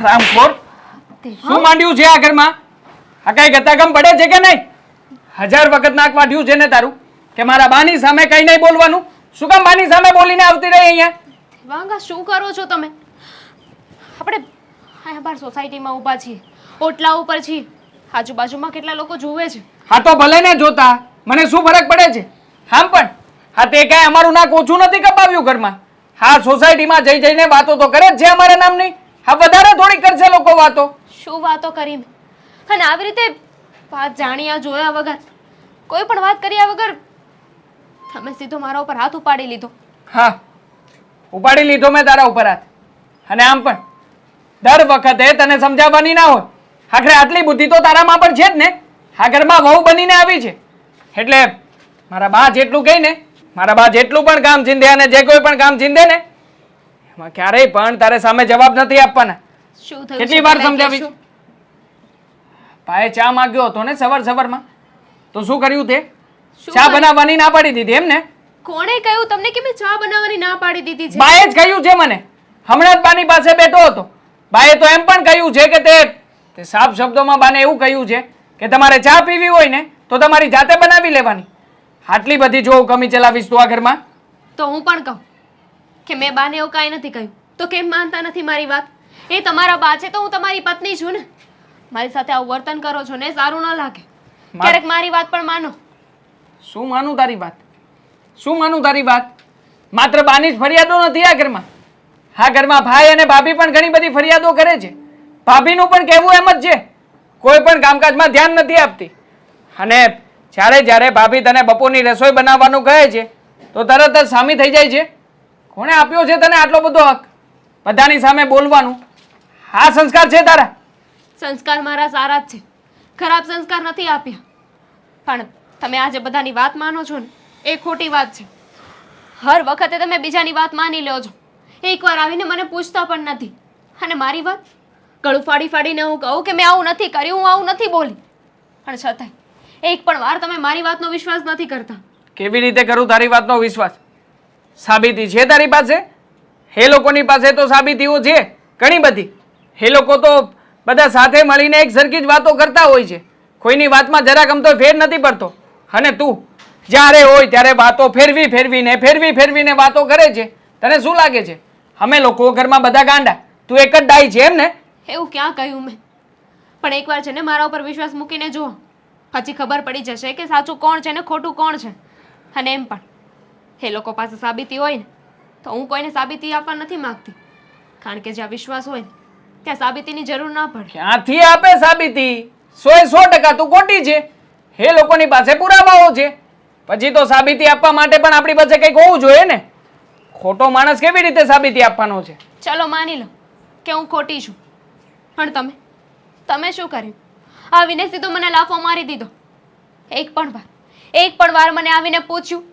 રામખોર શું માંડ્યું છે આ ઘરમાં? આ કઈ ગતાગમ પડે છે કે નહીં? 1000 વખત નાક વાઢ્યું છે ને તારું કે મારા બાની સામે કઈ નહીં બોલવાનું. શું કામ બાની સામે બોલીને આવતી રહી અહીંયા? વાંગા શું કરો છો તમે? આપણે અહીંયા બહાર સોસાયટીમાં ઊભા છીએ, ઓટલા ઉપર છીએ, આજુબાજુમાં કેટલા લોકો જોવે છે. હા તો ભલે ને જોતા, મને શું ફરક પડે છે? આમ પણ હા તે કાંઈ અમારું નાક ઓછું નથી કપાવ્યું ઘરમાં. હા સોસાયટીમાં જઈ જઈને વાતો તો કરે જ છે અમારા નામની. હા વધારે થોડી કરશે લોકો વાતો. શું વાતો કરી મેં? અને આવી રીતે વાત જાણ્યા જોયા વગર, કોઈ પણ વાત કર્યા વગર તમે સીધો મારા ઉપર હાથ ઉપાડી લીધો. હા ઉપાડી લીધો મેં તારા ઉપર હાથ. અને આમ પણ દર વખતે તને સમજાવવાની ના હોય. આખરે આટલી બુદ્ધિ તો તારામાં પણ છે જ ને. આ ઘરમાં વહુ બનીને આવી છે એટલે મારા બા જેટલું કહે ને, મારા બા જેટલું પણ કામ ચીંધે અને જે કોઈ પણ કામ ચીંધે ને એમાં ક્યારેય પણ તારે સામે જવાબ નથી આપવાના. શું થયું? કેટલી વાર સમજાવી? ભાઈ ચા માંગ્યો હતો ને સવારમાં, તો શું કર્યું તે? ચા બનાવવાની ના પાડી દીધી એમ ને? કોણે કહ્યું તમને કે મેં ચા બનાવવાની ના પાડી દીધી છે? બાએ જ કહ્યું છે મને. હમણાં જ બાની પાસે બેઠો હતો. બાએ તો એમ પણ કહ્યું છે કે તે સાફ શબ્દોમાં બાને એવું કહ્યું છે કે તમારે ચા પીવી હોય ને તો તમારી જાતે બનાવી લેવાની. આટલી બધી જો કમી ચલાવીશ તું આ ઘરમાં? તો હું પણ કહું કે મેં બાને એવું કાંઈ નથી કહ્યું તો કેમ માનતા નથી મારી વાત? એ તમારા બા છે તો હું તમારી પત્ની છું ને. મારી સાથે આવું વર્તન કરો છો ને સારું ન લાગે. ક્યારેક મારી વાત પણ માનો. શું માનું તારી વાત? શું માનું તારી વાત? માત્ર બાની જ ફરિયાદો નથી આ ઘરમાં. આ ઘરમાં ભાઈ અને ભાભી પણ ઘણી બધી ફરિયાદો કરે છે. ભાભીનું પણ કહેવું એમ જ છે, કોઈ પણ કામકાજમાં ધ્યાન નથી આપતી. અને જ્યારે ભાભી તને બપોરની રસોઈ બનાવવાનું કહે છે તો તરત જ સામી થઈ જાય છે. કોણે આપ્યો છે તને આટલો બધો હક બધાની સામે બોલવાનું? આ સંસ્કાર છે તારા? સંસ્કાર મારા સારા જ છે, ખરાબ સંસ્કાર નથી આપ્યા. પણ તમે આજે બધાની વાત માનો છો ને એ ખોટી વાત છે. હર વખતે તમે બીજાની વાત માની લો છો, એકવાર આવીને મને પૂછતા પણ નથી. અને મારી વાત ગળું ફાડીને હું કહું કે મેં આવું નથી કર્યું, હું આવું નથી બોલી, પણ છતાંય એક પણ વાર તમે મારી વાતનો વિશ્વાસ નથી કરતા. કેવી રીતે કરું તારી વાતનો વિશ્વાસ? સાબિતી છે તારી પાસે? એ લોકોની પાસે તો સાબિતીઓ છે ઘણી બધી. એ લોકો તો બધા સાથે મળીને એક સરખી જ વાતો કરતા હોય છે. કોઈની વાતમાં જરાક અમતો ફેર નથી પડતો. અને તું જ્યારે હોય ત્યારે વાતો ફેરવીને વાતો કરે છે. તને શું લાગે છે અમે લોકો ઘરમાં બધા ગાંડા, તું એક જ ડાઈ છે એમ ને? એવું ક્યાં કહ્યું મેં? પણ એકવાર છે ને મારા ઉપર વિશ્વાસ મૂકીને જુઓ, પછી ખબર પડી જશે કે સાચું કોણ છે ને ખોટું કોણ છે. અને એમ પણ એ લોકો પાસે સાબિતી હોય ને તો હું કોઈને સાબિતી આપવા નથી માંગતી, કારણ કે જ્યાં વિશ્વાસ હોય ત્યાં સાબિતીની જરૂર ના પડે. ક્યાંથી આપે સાબિતી? 100% તું ખોટી છે. એ લોકોની પાસે પુરાવાઓ છે, પછી તો સાબિતી આપવા માટે પણ આપણી પાસે કંઈક હોવું જોઈએ ને. ખોટો માણસ કેવી રીતે સાબિતી આપવાનો છે? ચલો માની લો કે હું ખોટી છું, પણ તમે શું કર્યું? આવીને સીધો મને લાફો મારી દીધો. એક પણ વાર મને આવીને પૂછ્યું,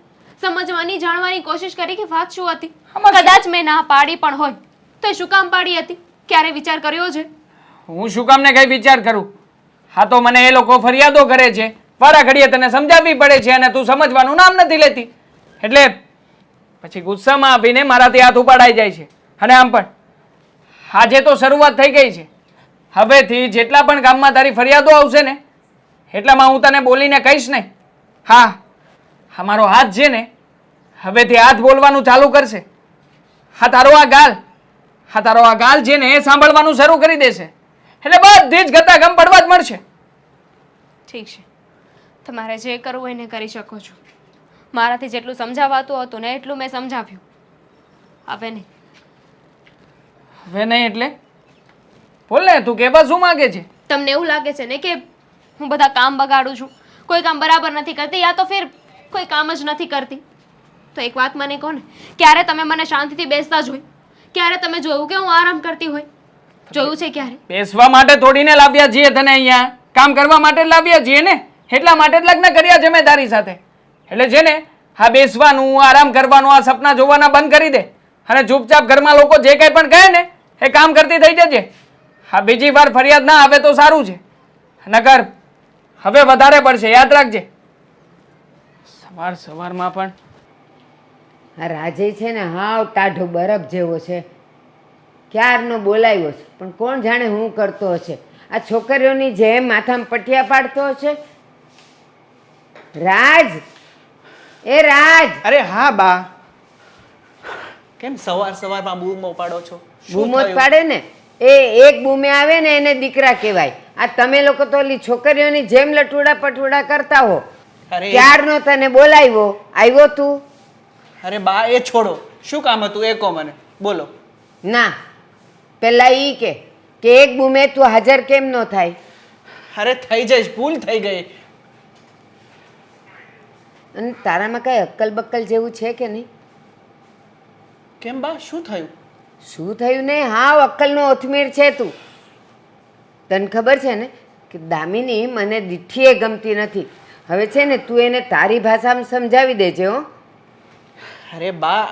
સમજવાની જાણવાની કોશિશ કરી કે વાત શું હતી? કદાચ મેં ના પાડી પણ હોય તો એ શું કામ પાડી હતી? ક્યારે વિચાર કર્યો છે? હું શું કામ ને કઈ વિચાર કરું? હા તો મને એ લોકો ફરિયાદો કરે છે, વારા ઘડીએ તને સમજાવવી પડે છે અને તું સમજવાનું નામ નથી લેતી. એટલે પછી ગુસ્સામાં આવીને મારાથી હાથ ઉપાડાઈ જાય છે. અને આમ પણ આજે તો શરૂઆત થઈ ગઈ છે. હવેથી જેટલા પણ ગામમાં તારી ફરિયાદો આવશે ને એટલામાં હું તને બોલીને કહીશ નહીં. હા મારો હાથ છે ને હવેથી હાથ બોલવાનું ચાલુ કરશે. તારો આ ગાલ છે ને એ સાંભળવાનું શરૂ કરી દેશે. એટલે બધી જ ગતાગમ પડવા જ મળશે. ઠીક છે, તમારે જે કરવું હોય એને કરી શકો છો. મારાથી જેટલું સમજાવાતું હતું ને એટલું મેં સમજાવ્યું. હવે નહીં એટલે બોલ ને, તું કહેવા શું માંગે છે? તમને એવું લાગે છે ને કે હું બધા કામ બગાડું છું, કોઈ કામ બરાબર નથી કરતી, યા તો ફિર કોઈ કામ જ નથી કરતી? તો એક વાત મને કહો ને, ક્યારે તમે મને શાંતિથી બેસતા જોઈ? ક્યારે તમે જોયું કે હું આરામ કરતી હોય? જોયું છે ક્યારે? બેસવા માટે થોડીને લાવ્યા છીએ તને અહીંયા, કામ કરવા માટે લાવ્યા છીએ ને. એટલા માટે જ લગ્ન કર્યા છે મેં તારી સાથે. એટલે છે ને હા બેસવાનું, આરામ કરવાનું, આ સપના જોવાના બંધ કરી દે અને ચૂપચાપ ઘરમાં લોકો જે કંઈ પણ કહે ને એ કામ કરતી થઈ જજે. હા બીજી વાર ફરિયાદ ના આવે તો સારું છે, નકર હવે વધારે પડશે, યાદ રાખજે. સવારમાં પણ આ રાજે છે ને હાવ ટાઢો બરફ જેવો છે. ક્યારનો બોલાવ્યો છે, પણ કોણ જાણે હું કરતો હશે. આ છોકરીઓની જેમ માથામાં પટિયા પાડતો હશે. રાજ, એ રાજ! અરે હા બા, કેમ સવાર સવારમાં બૂમો પાડો છો? શું બૂમો જ થયું? પાડે ને. એ એક બૂમે આવે ને એને દીકરા કહેવાય. આ તમે લોકો તો ઓલી છોકરીઓની જેમ લટુડા પટુડા કરતા હો. અરે ક્યારનો તને બોલાવ્યો, આવ્યો તું? અરે બા એ છોડો, શું કામ હતું એ કહો મને, બોલો. ના, પેલા ઈ કે એક બૂમે તું હાજર કેમ ન થાય? અરે થઈ જઈશ, ભૂલ થઈ ગઈ. અને તારામાં કઈ અક્કલ બક્કલ જેવું છે કે નહીં? કેમ બા, શું થયું? શું થયું ને? હાવ અક્કલનો ઓથમીર છે તું. તને ખબર છે ને કે દામિની મને દીઠીએ ગમતી નથી. હવે છે ને તું એને તારી ભાષામાં સમજાવી દેજે હો. અરે બા,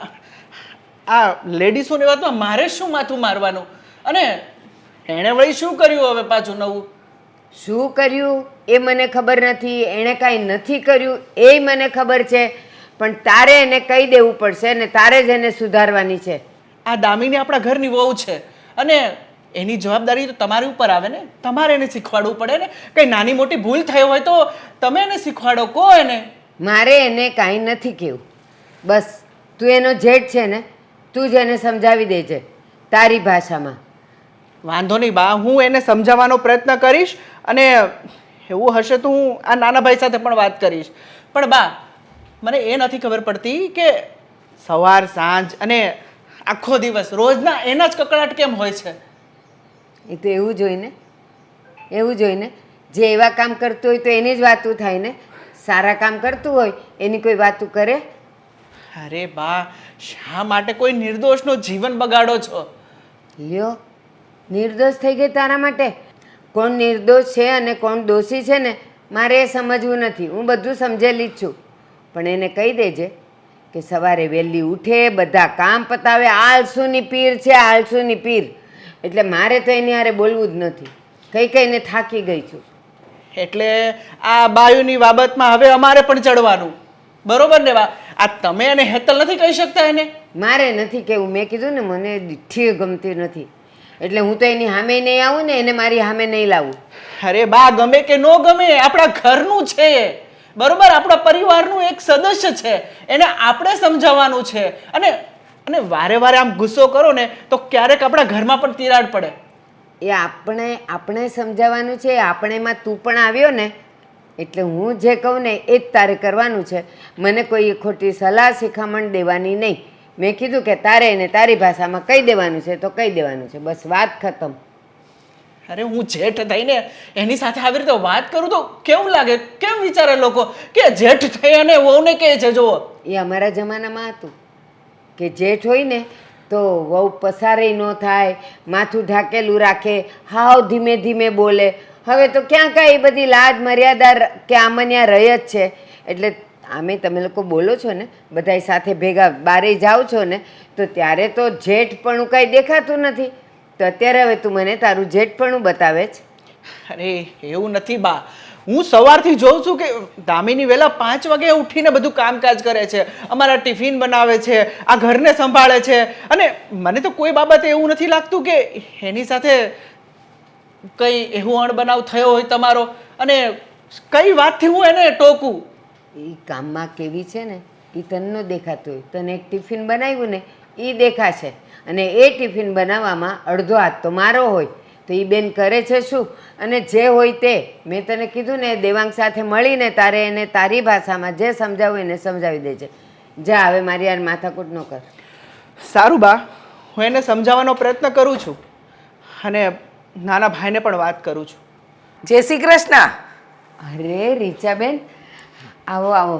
આ લેડીસોની વાતમાં મારે શું માથું મારવાનું? અને એણે વળી શું કર્યું હવે પાછું નવું? શું કર્યું એ મને ખબર નથી, એણે કાંઈ નથી કર્યું એ મને ખબર છે, પણ તારે એને કહી દેવું પડશે ને તારે જ એને સુધારવાની છે. આ દામિની આપણા ઘરની વહુ છે અને એની જવાબદારી તો તમારી ઉપર આવે ને. તમારે એને શીખવાડવું પડે ને. કઈ નાની મોટી ભૂલ થઈ હોય તો તમે એને શીખવાડો, કહો એને. મારે એને કાંઈ નથી કહેવું. બસ તું એનો જેઠ છે ને, તું જ એને સમજાવી દેજે તારી ભાષામાં. વાંધો નહીં બા, હું એને સમજાવવાનો પ્રયત્ન કરીશ અને એવું હશે તો હું આ નાના ભાઈ સાથે પણ વાત કરીશ. પણ બા, મને એ નથી ખબર પડતી કે સવાર સાંજ અને આખો દિવસ રોજના એના જ કકળાટ કેમ હોય છે? એ તો એવું જોઈને જે એવા કામ કરતું હોય તો એની જ વાતું થાય ને. સારા કામ કરતું હોય એની કોઈ વાતું કરે? અરે બા, શા માટે કોઈ નિર્દોષનો જીવન બગાડો છો? લ્યો, નિર્દોષ થઈ ગઈ તારા માટે? કોણ નિર્દોષ છે અને કોણ દોષી છે ને મારે એ સમજવું નથી. હું બધું સમજેલી જ છું. પણ એને કહી દેજે કે સવારે વહેલી ઉઠે, બધા કામ પતાવે. આળસુની પીર છે, આળસુની પીર. એટલે મારે તો એની હારે બોલવું જ નથી. કહીને થાકી ગઈ છું. એટલે આ બાયુની બાબતમાં હવે અમારે પણ ચડવાનું, બરોબર ને બા? આ તમે અને હેતલ નથી કહી શકતા એને? મારે નથી કહેવું. મેં કીધું ને મને દીઠી ગમતી નથી, એટલે હું તો એની સામે નહીં આવું ને એને મારી સામે નહીં લાવું. અરે બા, ગમે કે ન ગમે, આપણા ઘરનું છે એ, બરોબર? આપણા પરિવારનું એક સદસ્ય છે, એને આપણે સમજાવવાનું છે. અને અને વારે વારે આમ ગુસ્સો કરો ને તો ક્યારેક આપણા ઘરમાં પણ તિરાડ પડે. એ આપણે સમજાવવાનું છે. આપણેમાં તું પણ આવ્યો ને, એટલે હું જે કહું ને એ જ તારે કરવાનું છે. મને કોઈ ખોટી સલાહ શિખામણ દેવાની નહીં. મેં કીધું કે તારે એને તારી ભાષામાં કહી દેવાનું છે તો કહી દેવાનું છે, બસ વાત ખતમ. અરે હું જેઠ થઈને એની સાથે આવી રીતે વાત કરું તો કેવું લાગે? કેમ વિચારે લોકો કે જેઠ થઈ અને વહુને કહે છે? જુઓ, એ અમારા જમાનામાં હતું કે જેઠ હોય ને તો વહુ પસારેય ન થાય, માથું ઢાકેલું રાખે, હાવ ધીમે ધીમે બોલે. હવે તો ક્યાં કાંઈ એ બધી લાજ મર્યાદા કે આમન્યા રહી જ છે. એટલે આમે તમે લોકો બોલો છો ને બધાય સાથે ભેગા બારે જાઓ છો ને, તો ત્યારે તો જેઠપણું કાંઈ દેખાતું નથી. તો અત્યારે હવે તું મને તારું જેઠપણું બતાવે છે. અરે એવું નથી બા, હું સવારથી જોઉં છું કે દામિની વહેલા 5 વાગે ઉઠીને બધું કામકાજ કરે છે, અમારા ટિફિન બનાવે છે, આ ઘરને સંભાળે છે. અને મને તો કોઈ બાબતે એવું નથી લાગતું કે એની સાથે કંઈ એવું અણબનાવ થયો હોય તમારો. અને કઈ વાતથી હું એને ટોકું? એ કામમાં કેવી છે ને એ તને ન દેખાતું હોય. તને એક ટિફિન બનાવ્યું ને એ દેખાશે, અને એ ટિફિન બનાવવામાં અડધો હાથ તો મારો હોય. તો એ બેન કરે છે શું? અને જે હોય તે મેં તને કીધું ને, દેવાંગ સાથે મળીને તારે એને તારી ભાષામાં જે સમજાવું એને સમજાવી દેજે. જા હવે મારી યાર માથાકૂટ ન કર. સારું બા, હું એને સમજાવવાનો પ્રયત્ન કરું છું અને નાના ભાઈને પણ વાત કરું છું. જય શ્રી કૃષ્ણ. અરે રીચાબેન, આવો આવો.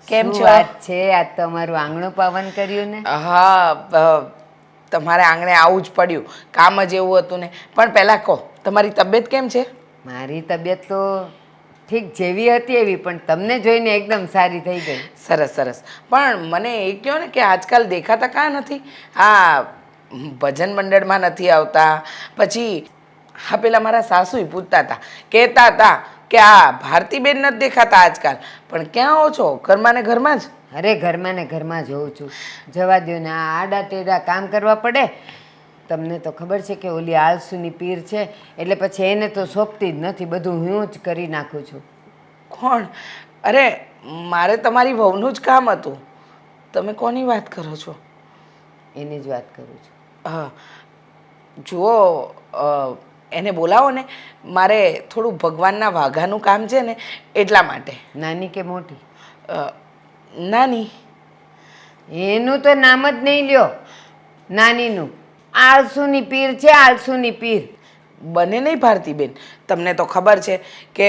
કેમ શું છો? વાત છે, આજ તો અમારું આંગણું પાવન કર્યું ને. હા, તમારે આંગણે આવવું જ પડ્યું, કામ જ એવું હતું ને. પણ પહેલાં કહો, તમારી તબિયત કેમ છે? મારી તબિયત તો ઠીક જેવી હતી એવી, પણ તમને જોઈને એકદમ સારી થઈ ગઈ. સરસ સરસ. પણ મને એ કહો ને કે આજકાલ દેખાતા કાં નથી? આ ભજન મંડળમાં નથી આવતા. પછી હા, પેલા મારા સાસુય પૂછતા હતા, કહેતા હતા કે આ ભારતીબેન નથી દેખાતા આજકાલ, પણ ક્યાં હો છો? ઘરમાં ને ઘરમાં જ? અરે ઘરમાં ને ઘરમાં જોઉં છું. જવા દો ને, આ આડા ટેડા કામ કરવા પડે. તમને તો ખબર છે કે ઓલી આળસુની પીર છે, એટલે પછી એને તો સોંપતી જ નથી, બધું હું જ કરી નાખું છું. કોણ? અરે મારે તમારી વહુનું જ કામ હતું. તમે કોની વાત કરો છો? એની જ વાત કરું છું. હા, જુઓ, એને બોલાવો ને, મારે થોડું ભગવાનના વાઘાનું કામ છે ને એટલા માટે. નાની કે મોટી? નાની. એનું તો નામ જ નહીં લ્યો, નાનીનું. આળસુની પીર છે, આળસુની પીર. બને નહીં ભારતીબેન, તમને તો ખબર છે કે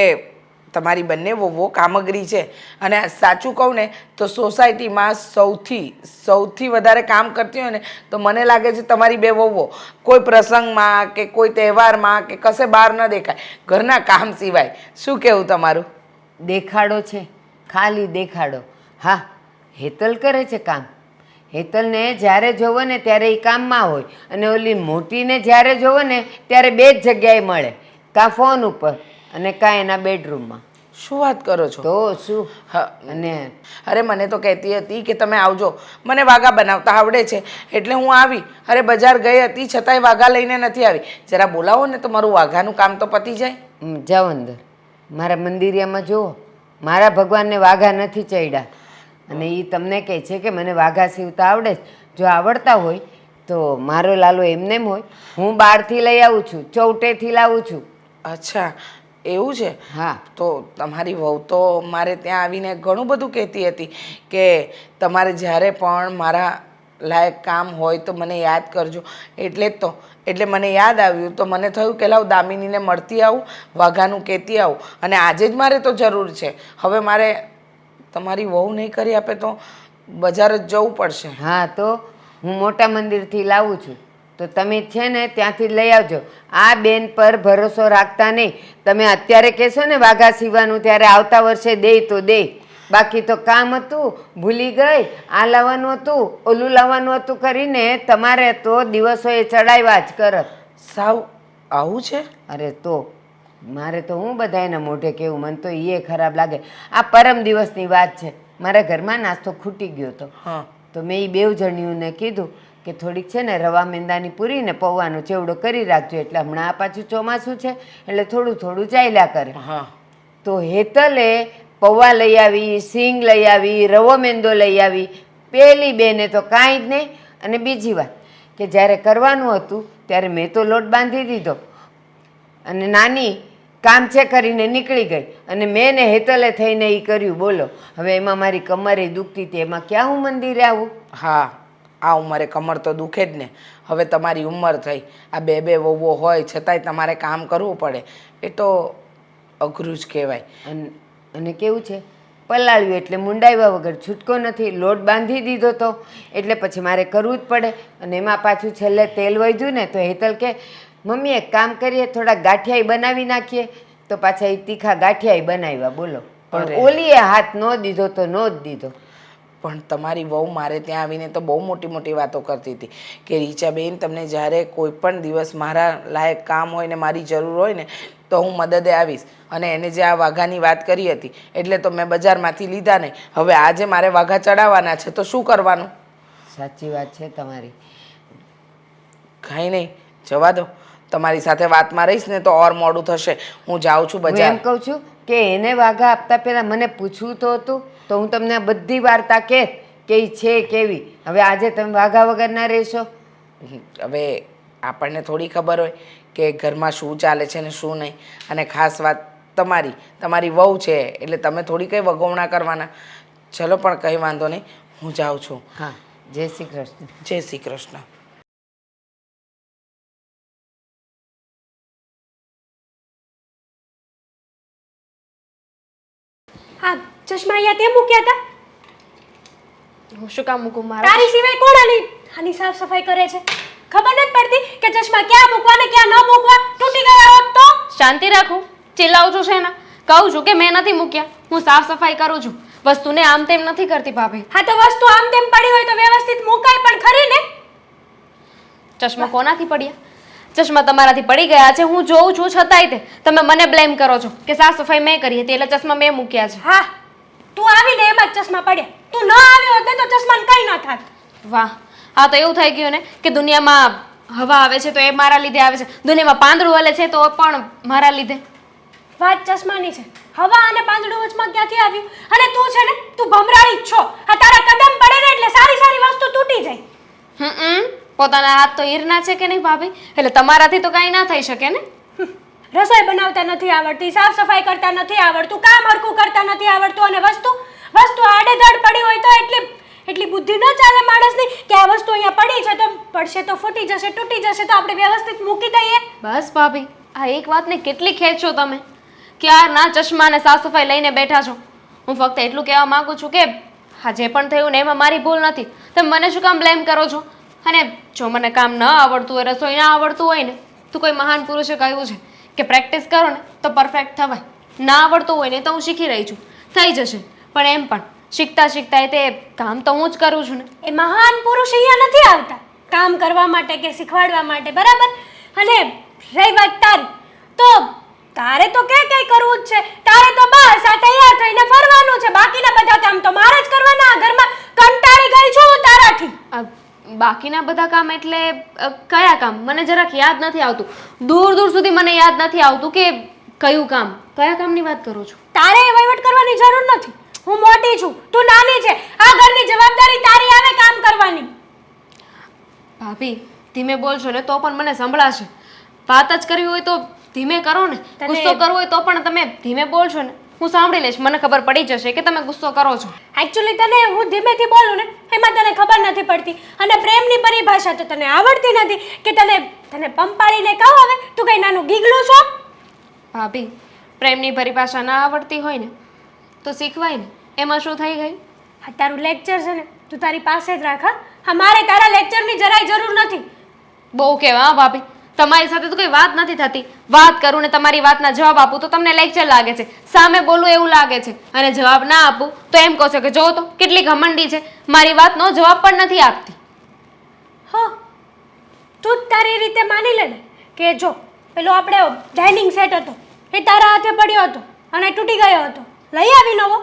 તમારી બંને વહુઓ કામગરી છે, અને સાચું કહું ને તો સોસાયટીમાં સૌથી વધારે કામ કરતી હોય ને તો મને લાગે છે તમારી બે વહુઓ. કોઈ પ્રસંગમાં કે કોઈ તહેવારમાં કે કશે બહાર ન દેખાય, ઘરના કામ સિવાય. શું કહેવું તમારું? દેખાડો છે, ખાલી દેખાડો. હા, હેતલ કરે છે કામ. હેતલને જ્યારે જોવો ને ત્યારે એ કામમાં હોય, અને ઓલી મોટીને જ્યારે જોવો ને ત્યારે બે જ જગ્યાએ મળે, કાં ફોન ઉપર અને કાં એના બેડરૂમમાં. શું વાત કરો છો? તો શું? હા, અને અરે મને તો કહેતી હતી કે તમે આવજો, મને વાઘા બનાવતા આવડે છે એટલે હું આવી. અરે બજાર ગઈ હતી છતાંય વાઘા લઈને નથી આવી. જરા બોલાવો ને તો મારું વાઘાનું કામ તો પતી જાય. જાઓ અંદર, મારા મંદિરિયામાં જુઓ, મારા ભગવાનને વાઘા નથી ચડ્યા, અને એ તમને કહે છે કે મને વાઘા સીવતા આવડે છે. જો આવડતા હોય તો મારો લાલો એમનેમ હોય. હું બહારથી લઈ આવું છું, ચૌટેથી લાવું છું. અચ્છા, એવું છે? હા. તો તમારી વહુ તો મારે ત્યાં આવીને ઘણું બધું કહેતી હતી કે તમારે જ્યારે પણ મારા લાયક કામ હોય તો મને યાદ કરજો. એટલે જ તો, એટલે મને યાદ આવ્યું તો મને થયું કે લાવ દામિનીને મળતી આવું, વાઘાનું કહેતી આવું. અને આજે જ મારે તો જરૂર છે. હવે મારે તમારી વહુ નહીં કરી આપે તો બજાર જ જવું પડશે. હા, તો હું મોટા મંદિરથી લાવું છું, તો તમે છે ને ત્યાંથી જ લઈ આવજો. આ બેન પર ભરોસો રાખતા નહીં. તમે અત્યારે કહેશો ને વાઘા સીવાનું, ત્યારે આવતા વર્ષે દે તો દે. બાકી તો કામ હતું, ભૂલી ગઈ, આ લાવવાનું હતું, ઓલું લાવવાનું હતું કરીને તમારે તો દિવસોએ ચડાવ્યા જ કરત. સાવ આવું છે? અરે તો મારે તો હું બધા એના મોઢે કહેવું, મને તો એ ખરાબ લાગે. આ પરમ દિવસની વાત છે, મારા ઘરમાં નાસ્તો ખૂટી ગયો હતો. હા. તો મેં એ બેવ જણિયુંને કીધું કે થોડીક છે ને રવા મેંદાની પૂરી ને પૌવાનો ચેવડો કરી રાખજો, એટલે હમણાં આ પાછું ચોમાસું છે એટલે થોડું થોડું ચાલ્યા કરે. હા. તો હેતલે પૌવા લઈ આવી, સિંગ લઈ આવી, રવો મેંદો લઈ આવી. પેલી બેને તો કાંઈ જ નહીં. અને બીજી વાત કે જ્યારે કરવાનું હતું ત્યારે મેં તો લોટ બાંધી દીધો, અને નાની કામ છે કરીને નીકળી ગઈ, અને મેં ને હેતલે થઈને એ કર્યું. બોલો, હવે એમાં મારી કમરે દુખતી હતી, એમાં ક્યાં હું મંદિરે આવું? હા, આ ઉંમરે કમર તો દુખે જ ને. હવે તમારી ઉંમર થઈ, આ બે વહુઓ હોય છતાંય તમારે કામ કરવું પડે, એ તો અઘરું જ કહેવાય. અને કેવું છે, પલાળ્યું એટલે મુંડાવ્યા વગર છૂટકો નથી. લોટ બાંધી દીધો તો એટલે પછી મારે કરવું જ પડે. અને એમાં પાછું છેલ્લે તેલ વધ્યું ને તો હેતલ કે મમ્મી એક કામ કરીએ, થોડા ગાંઠિયાઈ બનાવી નાખીએ. તો પાછા એ તીખા ગાંઠિયાઈ બનાવ્યા. બોલો, પણ ઓલીએ હાથ ન દીધો તો ન જ દીધો. પણ તમારી વહુ મારે ત્યાં આવીને તો બહુ મોટી મોટી વાતો કરતી હતી કે રીચાબેન, તમને જ્યારે કોઈ પણ દિવસ મારા લાયક કામ હોય ને મારી જરૂર હોય ને તો હું મદદે આવીશ. અને એને જે આ વાઘાની વાત કરી હતી એટલે તો મેં બજારમાંથી લીધા નહીં. હવે આજે મારે વાઘા ચડાવવાના છે તો શું કરવાનું? સાચી વાત છે તમારી. કાંઈ નહીં, જવા દો. તમારી સાથે વાતમાં રહીશ ને તો ઓર મોડું થશે. હું જાઉં છું હું બજાર. એમ કહું છું કે એને વાઘા આપતા પહેલા મને પૂછવું તો હતું, તો હું તમને આ બધી વાર્તા કહેત કે ઈ છે કેવી. હવે આજે તમે વાઘા વગર ના રહેશો. હવે આપણને થોડી ખબર હોય કે ઘરમાં શું ચાલે છે ને શું નહીં. અને ખાસ વાત તમારી વહુ છે એટલે તમે થોડી કંઈ વગોવણા કરવાના. ચલો, પણ કંઈ વાંધો નહીં, હું જાઉં છું. હા, જય શ્રી કૃષ્ણ. જય શ્રી કૃષ્ણ. હા, ચશ્મા અહીંયા તે મૂક્યા હતા. હું શું કામ મૂકું? મારા તારી સિવાય કોણ આની સાફ સફાઈ કરે છે? ખબર નથી પડતી કે ચશ્મા ક્યાં મૂકવા ને ક્યાં ન મૂકવા. તૂટી ગયા હોત તો? શાંતિ રાખું, ચિલ્લાવું છું શેના? કહું છું કે મેં નથી મૂક્યા, હું સાફ સફાઈ કરું છું. વસ્તુને આમ તેમ નથી કરતી ભાભી. હા, તો વસ્તુ આમ તેમ પડી હોય તો વ્યવસ્થિત મુકાય પણ ખરી ને. ચશ્મા કોનાથી પડ્યા? ચશ્મા તમારાથી પડી ગયા છે, હું જોઉં છું, છતાંય તે તમે મને બ્લેમ કરો છો કે સાફ સફાઈ મેં કરી હતી એટલે ચશ્મા મેં મૂક્યા છે. હા, તું આવીને એમાં જ ચશ્મા પડ્યા. તું ન આવ્યો હોત ને તો ચશ્માને કંઈ ન થાત. વાહ, હા તો એવું થઈ ગયું ને કે દુનિયામાં હવા આવે છે તો એ મારા લીધે આવે છે, દુનિયામાં પાંદડું હલે છે તો પણ મારા લીધે. વાત ચશ્માની છે. હવા અને પાંદડું વચમાં ક્યાંથી આવ્યું? અને તું છે ને, તું ભમરાળી જ છો. આ તારા કદમ પડે ને એટલે સારી સારી વસ્તુ તૂટી જાય. પોતાના હાથ તો હીરના છે કે નહીં ભાભી? એટલે તમારાથી તો કાંઈ ના થઈ શકે ને. રસોઈ બનાવતા નથી આવડતી, સાફ સફાઈ કરતા નથી આવડતું, કામ હરખું કરતા નથી આવડતું, અને વસ્તુ આડેધડ પડી હોય તો એટલી બુદ્ધિ ન ચાલે માણસની કે આ વસ્તુ અહીંયા પડી છે તો પડશે તો ફૂટી જશે, તૂટી જશે તો આપણે વ્યવસ્થિત મૂકી દઈએ. બસ ભાભી, આ એક વાતને કેટલી ખેંચો તમે. ક્યારના ચશ્મા અને સાફ સફાઈ લઈને બેઠા છો. હું ફક્ત એટલું કહેવા માંગુ છું કે હા જે પણ થયું ને એમાં મારી ભૂલ નથી. તમે મને શું કામ બ્લેમ કરો છો? અને જો મને કામ ન આવડતું હોય, રસોઈ ના આવડતું હોય ને, તો કોઈ મહાન પુરુષે કહ્યું છે કે પ્રેક્ટિસ કરો ને તો પરફેક્ટ થવાય. ના આવડતું હોય ને તો હું શીખી રહી છું, થઈ જશે. પણ એમ પણ શીખતા શીખતા તે કામ તો હું જ કરું છું ને. એ મહાન પુરુષ અહીંયા નથી આવતા કામ કરવા માટે કે શીખવાડવા માટે, બરાબર? અને રહી વાત તારી, તો તારે તો ક્યાં કરવું જ છે. તારે તો બસ આ તૈયાર થઈને ફરવાનું છે. બાકીના બધા કામ તો મારે જ કરવાના. આ ઘરમાં કંટાળી ગઈ છું હું તારાથી. બાકીના બધા કામ એટલે કયા કામ? મને જરાક યાદ નથી આવતું. દૂર દૂર સુધી મને યાદ નથી આવતું કે કયું કામ, કયા કામની વાત કરું છું. તારે એ વહીવટ કરવાની જરૂર નથી. હું મોટી છું, તું નાની છે. આ ઘરની જવાબદારી તારી આવે કામ કરવાની. ભાભી ધીમે બોલશો ને તો પણ મને સંભળાશે. વાત જ કરવી હોય તો ધીમે કરો ને. ગુસ્સો કરવો હોય તો પણ તમે ધીમે બોલશો ને હું સાંભળી લઈશ. મને ખબર પડી જશે કે તમે ગુસ્સો કરો છો. એકચ્યુઅલી તને હું ધીમેથી બોલું ને એમાં તને ખબર નથી પડતી. અને પ્રેમની પરિભાષા તો તને આવડતી નથી કે તને પંપાળીને કહો. હવે તું કઈ નાનું ગીગલું છો? ભાભી પ્રેમની પરિભાષા ના આવડતી હોય ને તો શીખવાય ને, એમાં શું થઈ ગયું? આ તારું લેક્ચર છે ને તું તારી પાસે જ રાખ. હા, મારે તારા લેક્ચરની જરાય જરૂર નથી. બહુ કહેવા હા ભાભી, તમારી સાથે તો કોઈ વાત નથી થતી. વાત કરું ને તમારી વાતના જવાબ આપું તો તમને લેક્ચર લાગે છે, સામે બોલું એવું લાગે છે. અને જવાબ ના આપું તો એમ કહો છો કે જો તો કેટલી ઘમંડી છે, મારી વાતનો જવાબ પણ નથી આપતી. હો, તું જ તારી રીતે માની લે ને કે જો પેલો આપણે ડાઇનિંગ સેટ હતો એ તારા હાથે પડ્યો હતો અને તૂટી ગયો હતો. લઈ આવી નવો?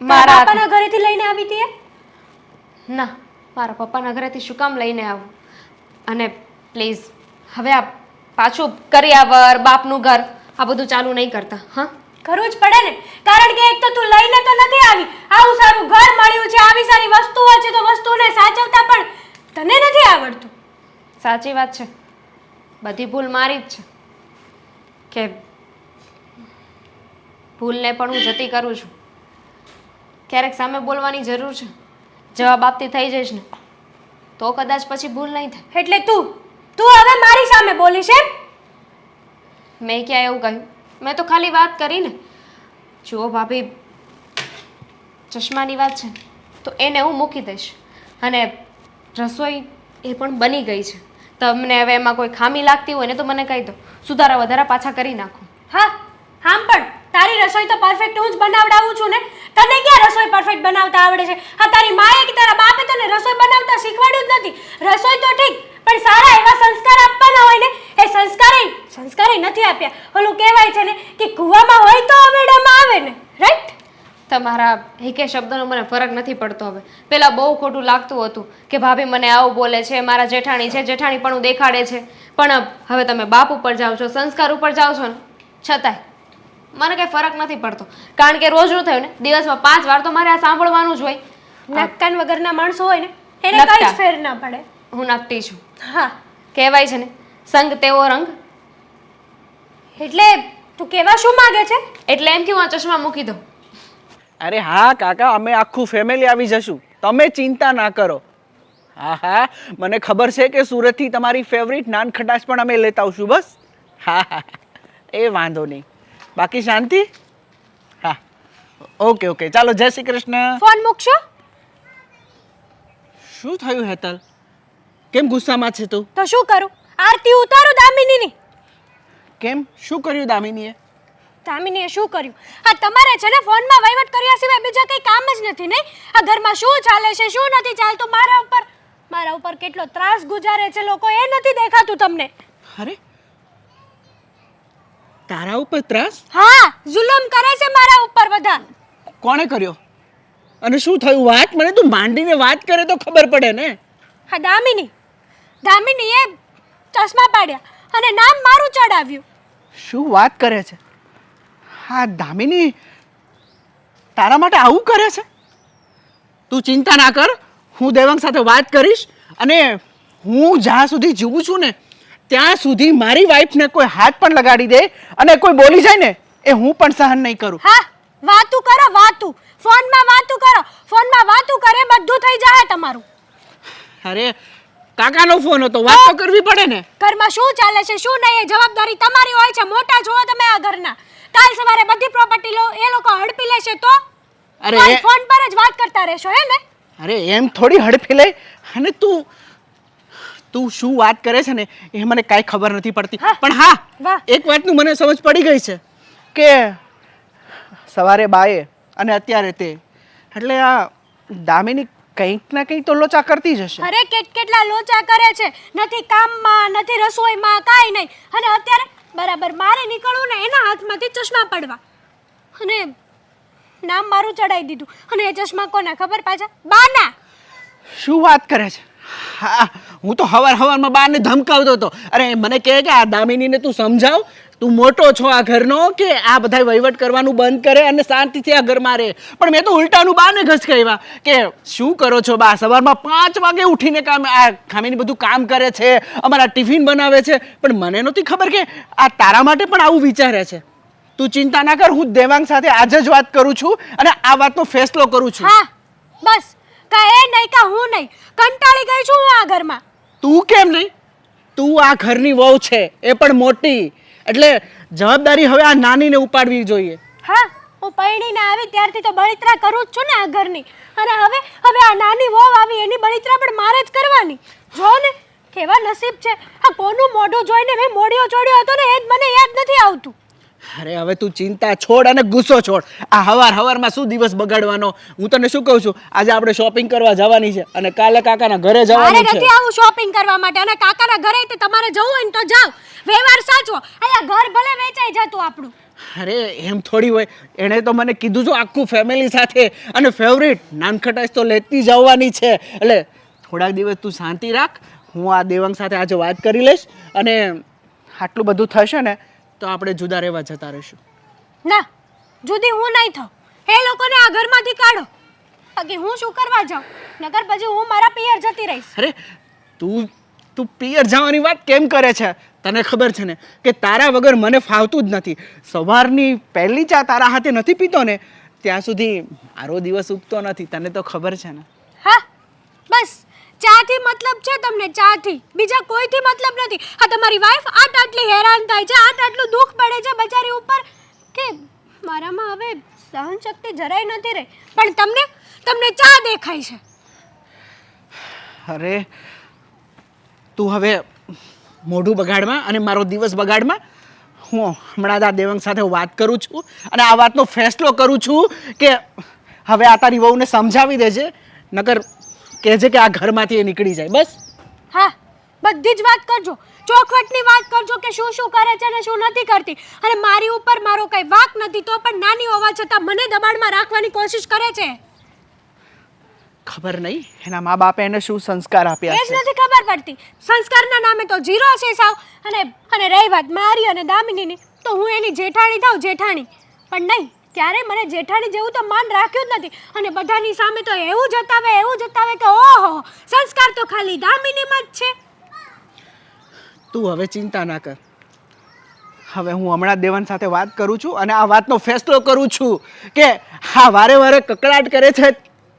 મારા પપ્પાના ઘરેથી લઈને આવી હતી? ના, મારા પપ્પાના ઘરેથી શું કામ લઈને આવું? અને પ્લીઝ હવે આ પાછું કરિયાવર, બાપનું ઘર, આ બધું ચાલુ નહીં કરતા. હા, કરવું જ પડે ને, કારણ કે એક તો તું લઈને તો નથી આવી. આવું સારું ઘર મળ્યું છે, આવી સારી વસ્તુઓ છે, તો વસ્તુને સાચવતા પણ તને નથી આવડતું. સાચી વાત છે, બધી ભૂલ મારી જ છે. કે ભૂલને પણ હું જતી કરું છું. ક્યારેક સામે બોલવાની જરૂર છે, જવાબ આપતી થઈ જઈશ ને તો કદાચ પછી ભૂલ નહીં થાય. એટલે તું હવે મારી સામે બોલીશ એમ? મેં ક્યાં એવું કહ્યું? મેં તો ખાલી વાત કરી ને. જુઓ ભાભી, ચશ્માની વાત છે તો એને હું મૂકી દઈશ. અને રસોઈ એ પણ બની ગઈ છે. તમને હવે એમાં કોઈ ખામી લાગતી હોય ને તો મને કહી દો, સુધારા વધારા પાછા કરી નાખો. હા, આમ પણ તારી રસોઈ તો પરફેક્ટ હું જ બનાવડાવું છું ને. તને ક્યાં રસોઈ પરફેક્ટ બનાવતા આવડે છે? હા, તારી માએ કે તારા બાપે તને રસોઈ બનાવતા શીખવાડ્યું જ નથી. રસોઈ તો ઠીક, પણ સારા એવા સંસ્કાર આપવાના હોય ને, એ સંસ્કારે નથી આપ્યા. ઓલું કહેવાય છે ને કે કૂવામાં હોય તો અવેડામાં આવે ને, રાઈટ? તમારા એકે શબ્દનો મને ફરક નથી પડતો હવે. પહેલાં બહુ ખોટું લાગતું હતું કે ભાભી મને આવું બોલે છે, મારા જેઠાણી છે, જેઠાણી પણ દેખાડે છે. પણ હવે તમે બાપ ઉપર જાઓ છો, સંસ્કાર ઉપર જાઓ છો ને, છતાંય મને કંઈ ફરક નથી પડતો. કારણ કે રોજનું થયું ને, દિવસમાં 5 વાર તો મારે આ સાંભળવાનું જ હોય. નાકકાન વગરના માણસો હોય ને એને કઈ જ ફેર ના પડે. હું નકટી છું. હા, કહેવાય છે ને, સંગ તેવો રંગ. એટલે તું કેવા શું માંગે છે? એટલે એમ કે હું આ ચશ્મા મૂકી દઉં. અરે હા કાકા, અમે આખું ફેમિલી આવી જશું, તમે ચિંતા ના કરો. હા હા, મને ખબર છે કે સુરતથી તમારી ફેવરિટ નાન ખટાશ પણ અમે લેતા આવશું. બસ હા હા, એ વાંધો નહીં. બાકી શાંતિ? હા, ઓકે ઓકે, ચાલો જય શ્રી કૃષ્ણ. ફોન મૂકશો? શું થયું હેતલ, કેમ ગુસ્સામાં છે તું? તો શું કરું? આરતી ઉતારું દામિનીની. કેમ, શું કર્યું દામિનીએ? દામિનીએ શું કર્યું? આ તમારે છે ને ફોનમાં વહીવટ કર્યા સિવાય બીજા કંઈ કામ જ નથી, નહીં? આ ઘરમાં શું ચાલે છે, શું નથી ચાલતું, મારા ઉપર કેટલો ત્રાસ ગુજારે છે લોકો, એ નથી દેખાતું તમને? અરે તારા ઉપર ત્રાસ હા જુલમ કરે છે મારા ઉપર બધા. કોણે કર્યો અને શું થયું વાત મને તું માંડીને વાત કરે તો ખબર પડે ને. હા દામિનીએ ચશ્મા પાડ્યા અને નામ મારું ચડાવ્યું. શું વાત કરે છે હા દામિની તારા માટે આવું કરે છે. તું ચિંતા ના કર હું દેવાંગ સાથે વાત કરીશ અને હું જ્યાં સુધી જીવું છું ને ત્યાં સુધી મારી વાઈફને કોઈ હાથ પણ લગાડી દે અને કોઈ બોલી જાય ને એ હું પણ સહન નહીં કરું. હા વાતું કરો વાતું ફોનમાં વાતું કરે બધું થઈ જાય તમારું. અરે કાકાનો ફોન હતો વાત તો કરવી પડે ને. ઘરમાં શું ચાલે છે શું નહીં એ જવાબદારી તમારી હોય છે. મોટા છો તમે આ ઘરના. કાલ સવારે બધી પ્રોપર્ટી લો એ લોકો હડપી લેશે તો અરે ફોન પર જ વાત કરતા રહેશો હે ને. અરે એમ થોડી હડફી લે અને તું શું વાત કરે છે ને એ મને કાંઈ ખબર નથી પડતી. પણ વાહ. હા એક વાતનું મને સમજ પડી ગઈ છે કે સવારે બાએ અને અત્યારે તે એટલે આ દામિની કંઈક ના કંઈક તો લોચા કરતી જ હશે. અરે કેટલા લોચા કરે છે. નથી કામમાં નથી રસોઈમાં કાંઈ નહીં. અને અત્યારે બરાબર મારે નીકળવું ને એના હાથમાંથી ચશ્મા પડવા અને નામ મારું ચડાવી દીધું. અને એ ચશ્મા કોના ખબર પાછા બાના. શું વાત કરે છે હા હું તો હવારમાં બાને ધમકાવતો હતો. અરે મને કહે કે આ દામિનીને તું સમજાવ તું મોટો છો આ ઘરનો કે આ બધા વહીવટ કરવાનું બંધ કરે અને શાંતિથી આ ઘરમાં રહે. પણ મેં તો ઉલટાનું બાને ઘસકાવ્યા કે શું કરો છો બા સવારમાં 5 વાગે ઉઠીને આ ખામીની બધું કામ કરે છે અમારા ટિફિન બનાવે છે. પણ મને નહોતી ખબર કે આ તારા માટે પણ આવું વિચારે છે. તું ચિંતા ના કર હું દેવાંગ સાથે આજે જ વાત કરું છું અને આ વાતનો ફેસલો કરું છું. હા બસ કા એ નહીં કા હું નહીં કંટાળી ગઈ છું હું આ ઘરમાં. તું કેમ નહીં તું આ ઘરની વહુ છે એ પણ મોટી એટલે જવાબદારી હવે આ નાનીને ઉપાડવી જોઈએ. હા હું પૈણીને આવી ત્યારથી તો બળિત્રા કરું જ છું ને આ ઘરની. અને હવે આ નાની વહુ આવી એની બળિત્રા પણ મારે જ કરવાની. જો ને કેવા નસીબ છે. આ કોનું મોઢું જોઈને મેં મોઢિયો ચોડ્યો હતો ને એ જ મને યાદ નથી આવતું. અરે હવે તું ચિંતા છોડ અને ગુસ્સો છોડ. આ હવારમાં શું દિવસ બગાડવાનો. હું તને શું કહું છું આજે આપણે શોપિંગ કરવા જવાની છે અને કાલે કાકાના ઘરે મારે જવાનું છે. નથી આવું શોપિંગ કરવા માટે. અને કાકાના ઘરે તે તમારે જવું હોય ને તો જાઓ. વ્યવહાર સાચવો. અહીંયા ઘર ભલે વેચાઈ જતું આપણું. અરે એમ થોડી હોય એણે તો મને કીધું છે આખું ફેમિલી સાથે અને ફેવરિટ નાનખટાશ તો લેતી જવાની છે. એટલે થોડાક દિવસ તું શાંતિ રાખ. હું આ દેવાંગ સાથે આજે વાત કરી લઈશ અને આટલું બધું થશે ને તો આપણે જુદા રહેવા જતા રહીશું. ના જુદી હું નહીં થાઉં. એ લોકોને આ ઘરમાંથી કાઢો. બાકી હું શું કરવા જાઉં. નકર પછી હું મારા પિયર જતી રહીશ. અરે તું પિયર જવાની વાત કેમ કરે છે. તને ખબર છે ને કે તારા વગર મને ફાવતું જ નથી. સવારની પહેલી ચા તારા હાથે નથી પીતો ને ત્યાં સુધી મારો દિવસ ઉગતો નથી. તને તો ખબર છે ને. હા બસ ચાથી મતલબ છે તમને. ચાથી બીજા કોઈથી મતલબ નથી. આ તમારી વાઈફ આટલી હેરાન થાય છે આટલું દુઃખ પડે છે બચારી ઉપર કે મારામાં હવે સહન શક્તિ જરાય નથી રહી. પણ તમને ચા દેખાય છે. અરે તું હવે મોઢું બગાડમાં અને મારો દિવસ બગાડમાં. હું હમણાં આ દેવાંગ સાથે વાત કરું છું અને આ વાતનો ફેસલો કરું છું કે હવે આ તારી વહુને સમજાવી દેજે નકર કહેજે કે આ ઘરમાંથી એ નીકળી જાય. બસ હા બધી જ વાત કરજો. ચોખવટની વાત કરજો કે શું કરે છે અને શું નથી કરતી. અને મારી ઉપર મારો કઈ વાંક નથી તો પણ નાની હોવા છતાં મને દબાણમાં રાખવાની કોશિશ કરે છે. ખબર નહીં એના મા બાપે એને શું સંસ્કાર આપ્યા એ જ છે. નથી ખબર પડતી. સંસ્કારના નામે તો ઝીરો છે સાવ. અને રહી વાત મારી અને દામિનીની તો હું એની જેઠાણી થાઉં જેઠાણી. પણ નહીં ક્યારે મને જેઠાણી જેવું તો માન રાખ્યું જ નથી. અને બધાની સામે તો એવું જતાવે કે ઓહો સંસ્કાર તો ખાલી દામિનીમાં જ છે. તું હવે ચિંતા ના કર. હવે હું હમણાં દેવાંગ સાથે વાત કરું છું અને આ વાતનો ફેસલો કરું છું કે હા વારે કકડાટ કરે છે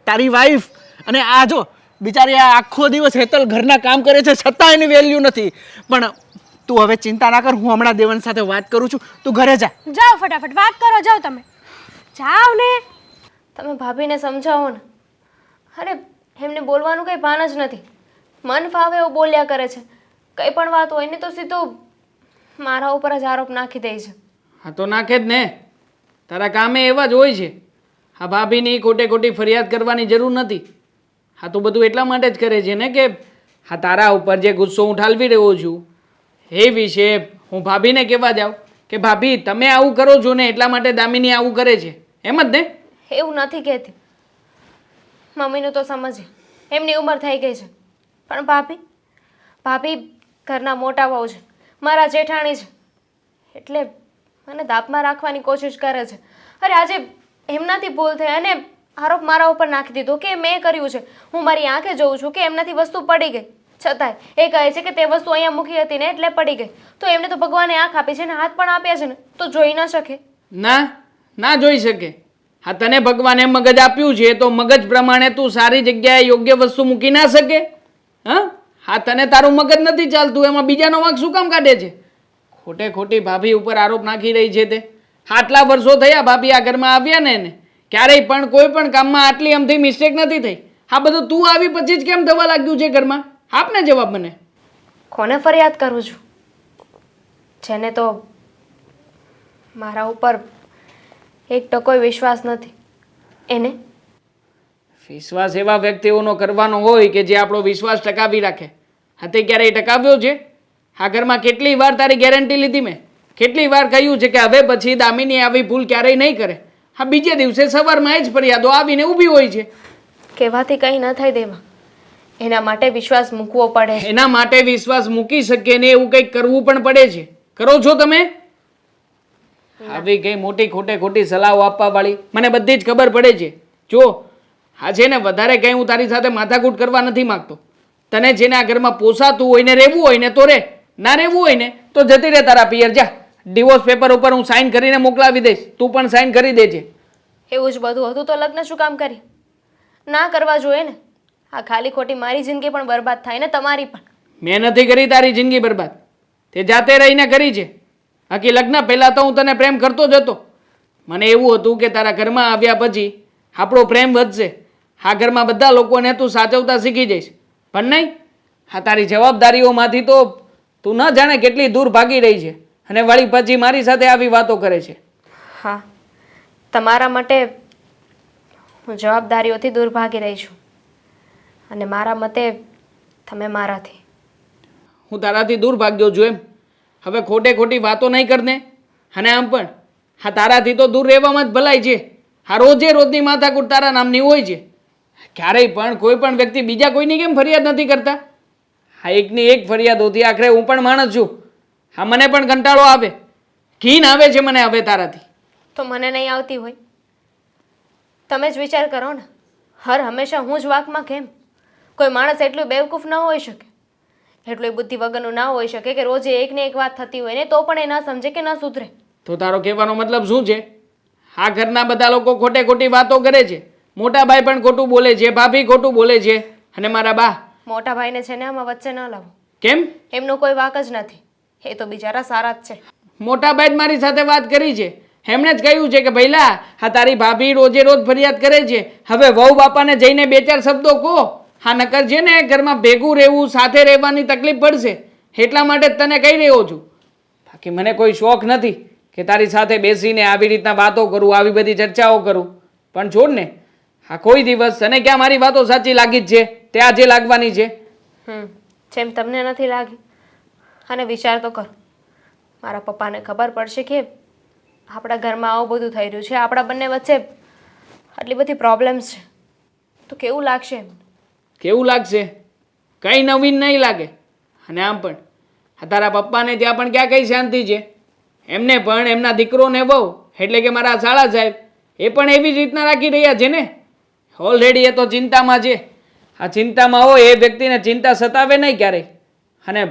તારી વાઈફ. અને આ જો બિચારી આ આખો દિવસ હેતલ ઘરના કામ કરે છે છતાં એની વેલ્યુ નથી. પણ તું હવે ચિંતા ના કર. હું હમણાં દેવાંગ સાથે વાત કરું છું. તું ઘરે જા. જાઓ ફટાફટ વાત કરો. જાઓ તમે જાઓ ને. તમે ભાભીને સમજાવો ને. અરે એમને બોલવાનું કંઈ ભાન જ નથી. મન ફાવે એવું બોલ્યા કરે છે. કંઈ પણ વાત હોય ને તો સીધું મારા ઉપર જ આરોપ નાખી દે છે. હા તો નાખે જ ને. તારા કામે એવા જ હોય છે. હા ભાભીની ખોટી ફરિયાદ કરવાની જરૂર નથી. હા તો બધું એટલા માટે જ કરે છે ને કે હા તારા ઉપર જે ગુસ્સો હું ઠાલવી રહ્યો છું એ વિશે હું ભાભીને કહેવા જાઉં કે ભાભી તમે આવું કરો છો ને એટલા માટે દામિની આવું કરે છે, એમ જ ને? એવું નથી કહેતી. મમ્મીનું તો સમજે, એમની ઉંમર થઈ ગઈ છે. પણ ભાભી ઘરના મોટા વહુ છે, મારા જેઠાણી છે, એટલે મને દાપમાં રાખવાની કોશિશ કરે છે. અરે આજે એમનાથી ભૂલ થઈ અને આરોપ મારા ઉપર નાખી દીધો કે મેં કર્યું છે. હું મારી આંખે જોઉં છું કે એમનાથી વસ્તુ પડી ગઈ, છતાંય એ કહે છે કે તે વસ્તુ અહીંયા મૂકી હતી ને એટલે પડી ગઈ. તો એમને તો ભગવાને આંખ આપી છે ને હાથ પણ આપ્યા છે ને, તો જોઈ ન શકે? ના જોઈ શકે. હા, તને ભગવાને મગજ આપ્યું છે તો મગજ પ્રમાણે તું સારી જગ્યાએ યોગ્ય વસ્તુ મૂકી ના શકે? હા, તને તારું મગજ નથી ચાલતું, એમાં બીજાનો વાંક શું કામ કાઢે છે? ખોટી ભાભી ઉપર આરોપ નાખી રહી છે તે. આટલા વર્ષો થયા ભાભી આ ઘરમાં આવ્યા ને એને ક્યારેય પણ કોઈ પણ કામમાં આટલી અમથી મિસ્ટેક નથી થઈ. આ બધું તું આવી પછી જ કેમ થવા લાગ્યું છે ઘરમાં? આપને જવાબ મને. કોને ફરિયાદ કરું છું? જેને તો મારા ઉપર એક ટકોય વિશ્વાસ નથી એને. વિશ્વાસ એવા વ્યક્તિઓનો કરવાનો હોય કે જે આપણો વિશ્વાસ ટકાવી રાખે. હા, તે ક્યારેય ટકાવ્યો છે? આ ઘરમાં કેટલી વાર તારી ગેરંટી લીધી મેં, કેટલી વાર કહ્યું છે કે હવે પછી દામિની આવી ભૂલ ક્યારેય નહીં કરે. હા, બીજે દિવસે સવારમાં જ ફરિયાદો આવીને ઊભી હોય છે. કહેવાથી કંઈ ન થાય દેવા, એના માટે વિશ્વાસ મૂકવો પડે છે. એના માટે વિશ્વાસ મૂકી શકીએ ને એવું કંઈક કરવું પણ પડે છે. કરો છો તમે? આવી કઈ મોટી ખોટી સલાહો આપવા વાળી મને બધી જ ખબર પડે છે. જો આ છે ને વધારે કઈ હું તારી સાથે માથાકૂટ કરવા નથી માંગતો. તને જેને આ ઘરમાં પોસાતું હોય ને રહેવું હોય ને તો રે, ના રહેવું હોય ને તો જતી રહે તારા પિયર જા. ડિવોર્સ પેપર ઉપર હું સાઈન કરીને મોકલાવી દઈશ, તું પણ સાઈન કરી દેજે. એવું જ બધું હતું તો લગ્ન શું કામ કરી? ના કરવા જોઈએ ને. આ ખાલી ખોટી મારી જિંદગી પણ બરબાદ થાય ને તમારી પણ. મેં નથી કરી તારી જિંદગી બરબાદ, તે જાતે રહીને કરી છે. બાકી લગ્ન પહેલાં તો હું તને પ્રેમ કરતો જ હતો. મને એવું હતું કે તારા ઘરમાં આવ્યા પછી આપણો પ્રેમ વધશે, આ ઘરમાં બધા લોકોને તું સાચવતા શીખી જઈશ. પણ નહીં, આ તારી જવાબદારીઓમાંથી તો તું ન જાણે કેટલી દૂર ભાગી રહી છે અને વળી પછી મારી સાથે આવી વાતો કરે છે. હા, તમારા માટે હું જવાબદારીઓથી દૂર ભાગી રહી છું અને મારા મતે તમે મારાથી. હું તારાથી દૂર ભાગ્યો છું એમ? હવે ખોટી વાતો નહીં કરને. અને આમ પણ હા, તારાથી તો દૂર રહેવામાં જ ભલાઈ છે. હા, રોજની માથાકૂટ તારા નામની હોય છે. ક્યારેય પણ કોઈ પણ વ્યક્તિ બીજા કોઈની કેમ ફરિયાદ નથી કરતા? હા, એકની એક ફરિયાદ હોતી. આખરે હું પણ માણસ છું. હા, મને પણ કંટાળો આવે, ઘીન આવે છે મને હવે તારાથી. તો મને નહીં આવતી હોય? તમે જ વિચાર કરો ને, હંમેશા હું જ વાંકમાં કેમ? કોઈ માણસ એટલું બેવકૂફ ન હોઈ શકે, એટલું બુદ્ધિ વગરનું ના હોઈ શકે કે રોજે એકને એક વાત થતી હોય ને તો પણ એ ન સમજે કે ન સુધરે. તો તારો કહેવાનો મતલબ શું છે? આ ઘરના બધા લોકો ખોટી વાતો કરે છે. મોટા ભાઈ પણ ખોટું બોલે છે, ભાભી ખોટું બોલે છે અને મારા બા. મોટા ભાઈને છે ને આમાં વચ્ચે ન લાવો. કેમ? એમનો કોઈ વાંક જ નથી, એ તો બિચારા સારા જ છે. મોટા ભાઈ મારી સાથે વાત કરી છે, એમણે જ કહ્યું છે કે ભઈલા હા તારી ભાભી રોજ ફરિયાદ કરે છે, હવે વહુ બાપાને જઈને બે ચાર શબ્દો કહો. હા, નકર છે ને ઘરમાં ભેગું રહેવું, સાથે રહેવાની તકલીફ પડશે, એટલા માટે જ તને કહી રહ્યો છું. બાકી મને કોઈ શોખ નથી કે તારી સાથે બેસીને આવી રીતના વાતો કરું, આવી બધી ચર્ચાઓ કરું. પણ છોડ ને, હા કોઈ દિવસ તને ક્યાં મારી વાતો સાચી લાગી જ છે, તે આજે લાગવાની છે. જેમ તમને નથી લાગી. અને વિચાર તો કરો, મારા પપ્પાને ખબર પડશે કે આપણા ઘરમાં આવું બધું થઈ રહ્યું છે, આપણા બંને વચ્ચે આટલી બધી પ્રોબ્લેમ્સ છે, તો કેવું લાગશે એમ? કેવું લાગશે? કંઈ નવીન નહીં લાગે. અને આમ પણ આ તારા પપ્પાને ત્યાં પણ ક્યાં કઈ શાંતિ છે? એમને પણ એમના દીકરોને બહુ એટલે કે મારા શાળા સાહેબ એ પણ એવી જ રીતના રાખી રહ્યા છે ને. ઓલરેડી એ તો ચિંતામાં છે. આ ચિંતામાં હોય એ વ્યક્તિને ચિંતા સતાવે નહીં ક્યારેય. અને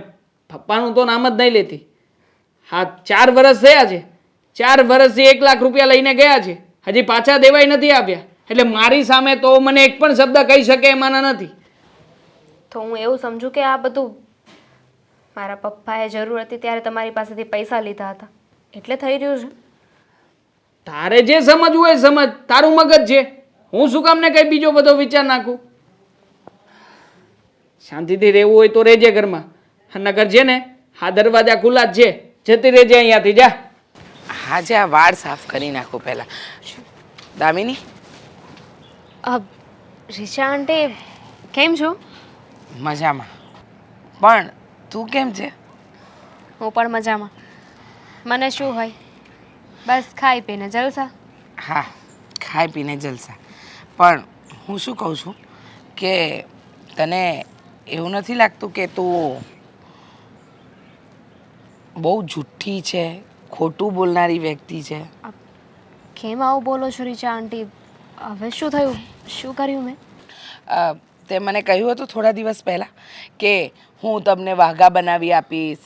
પપ્પાનું તો નામ જ નહીં લેતી. હા, 4 વર્ષ થયા છે, 4 વર્ષથી 1 લાખ રૂપિયા લઈને ગયા છે, હજી પાછા દેવાય નથી આવ્યા. એટલે મારી સામે તો મને એક પણ શબ્દ કહી શકે એમાંના નથી. તો હું એવું સમજુ કે આ બધું મારા પપ્પાએ જરૂર હતી ત્યારે તમારી પાસેથી પૈસા લીધા હતા એટલે થઈ રહ્યું છે. તારે જે સમજવું હોય સમજ, તારું મગજ છે, હું શું કામ ને કઈ બીજો બધો વિચાર નાખું? શાંતિથી રહેવું હોય તો રહેજે ઘરમાં, નકર છે ને આ દરવાજા ખુલ્લા જ છે, જતી રહેજે અહીંયાથી, જા. આજે આ વાળ સાફ કરી નાખું પહેલા. દામિની, રીચા આંટી કેમ છો? મજામાં. પણ તું કેમ છે? હું પણ મજામાં. મને શું હોય, બસ ખાઈ પીને જલસા. હા, ખાઈ પીને જલસા. પણ હું શું કહું છું કે તને એવું નથી લાગતું કે તું બહુ જુઠ્ઠી છે, ખોટું બોલનારી વ્યક્તિ છે? કેમ આવું બોલો છો રીચા આંટી? હવે શું થયું? શું કર્યું મેં? તે મને કહ્યું હતું થોડા દિવસ પહેલાં કે હું તમને વાઘા બનાવી આપીશ,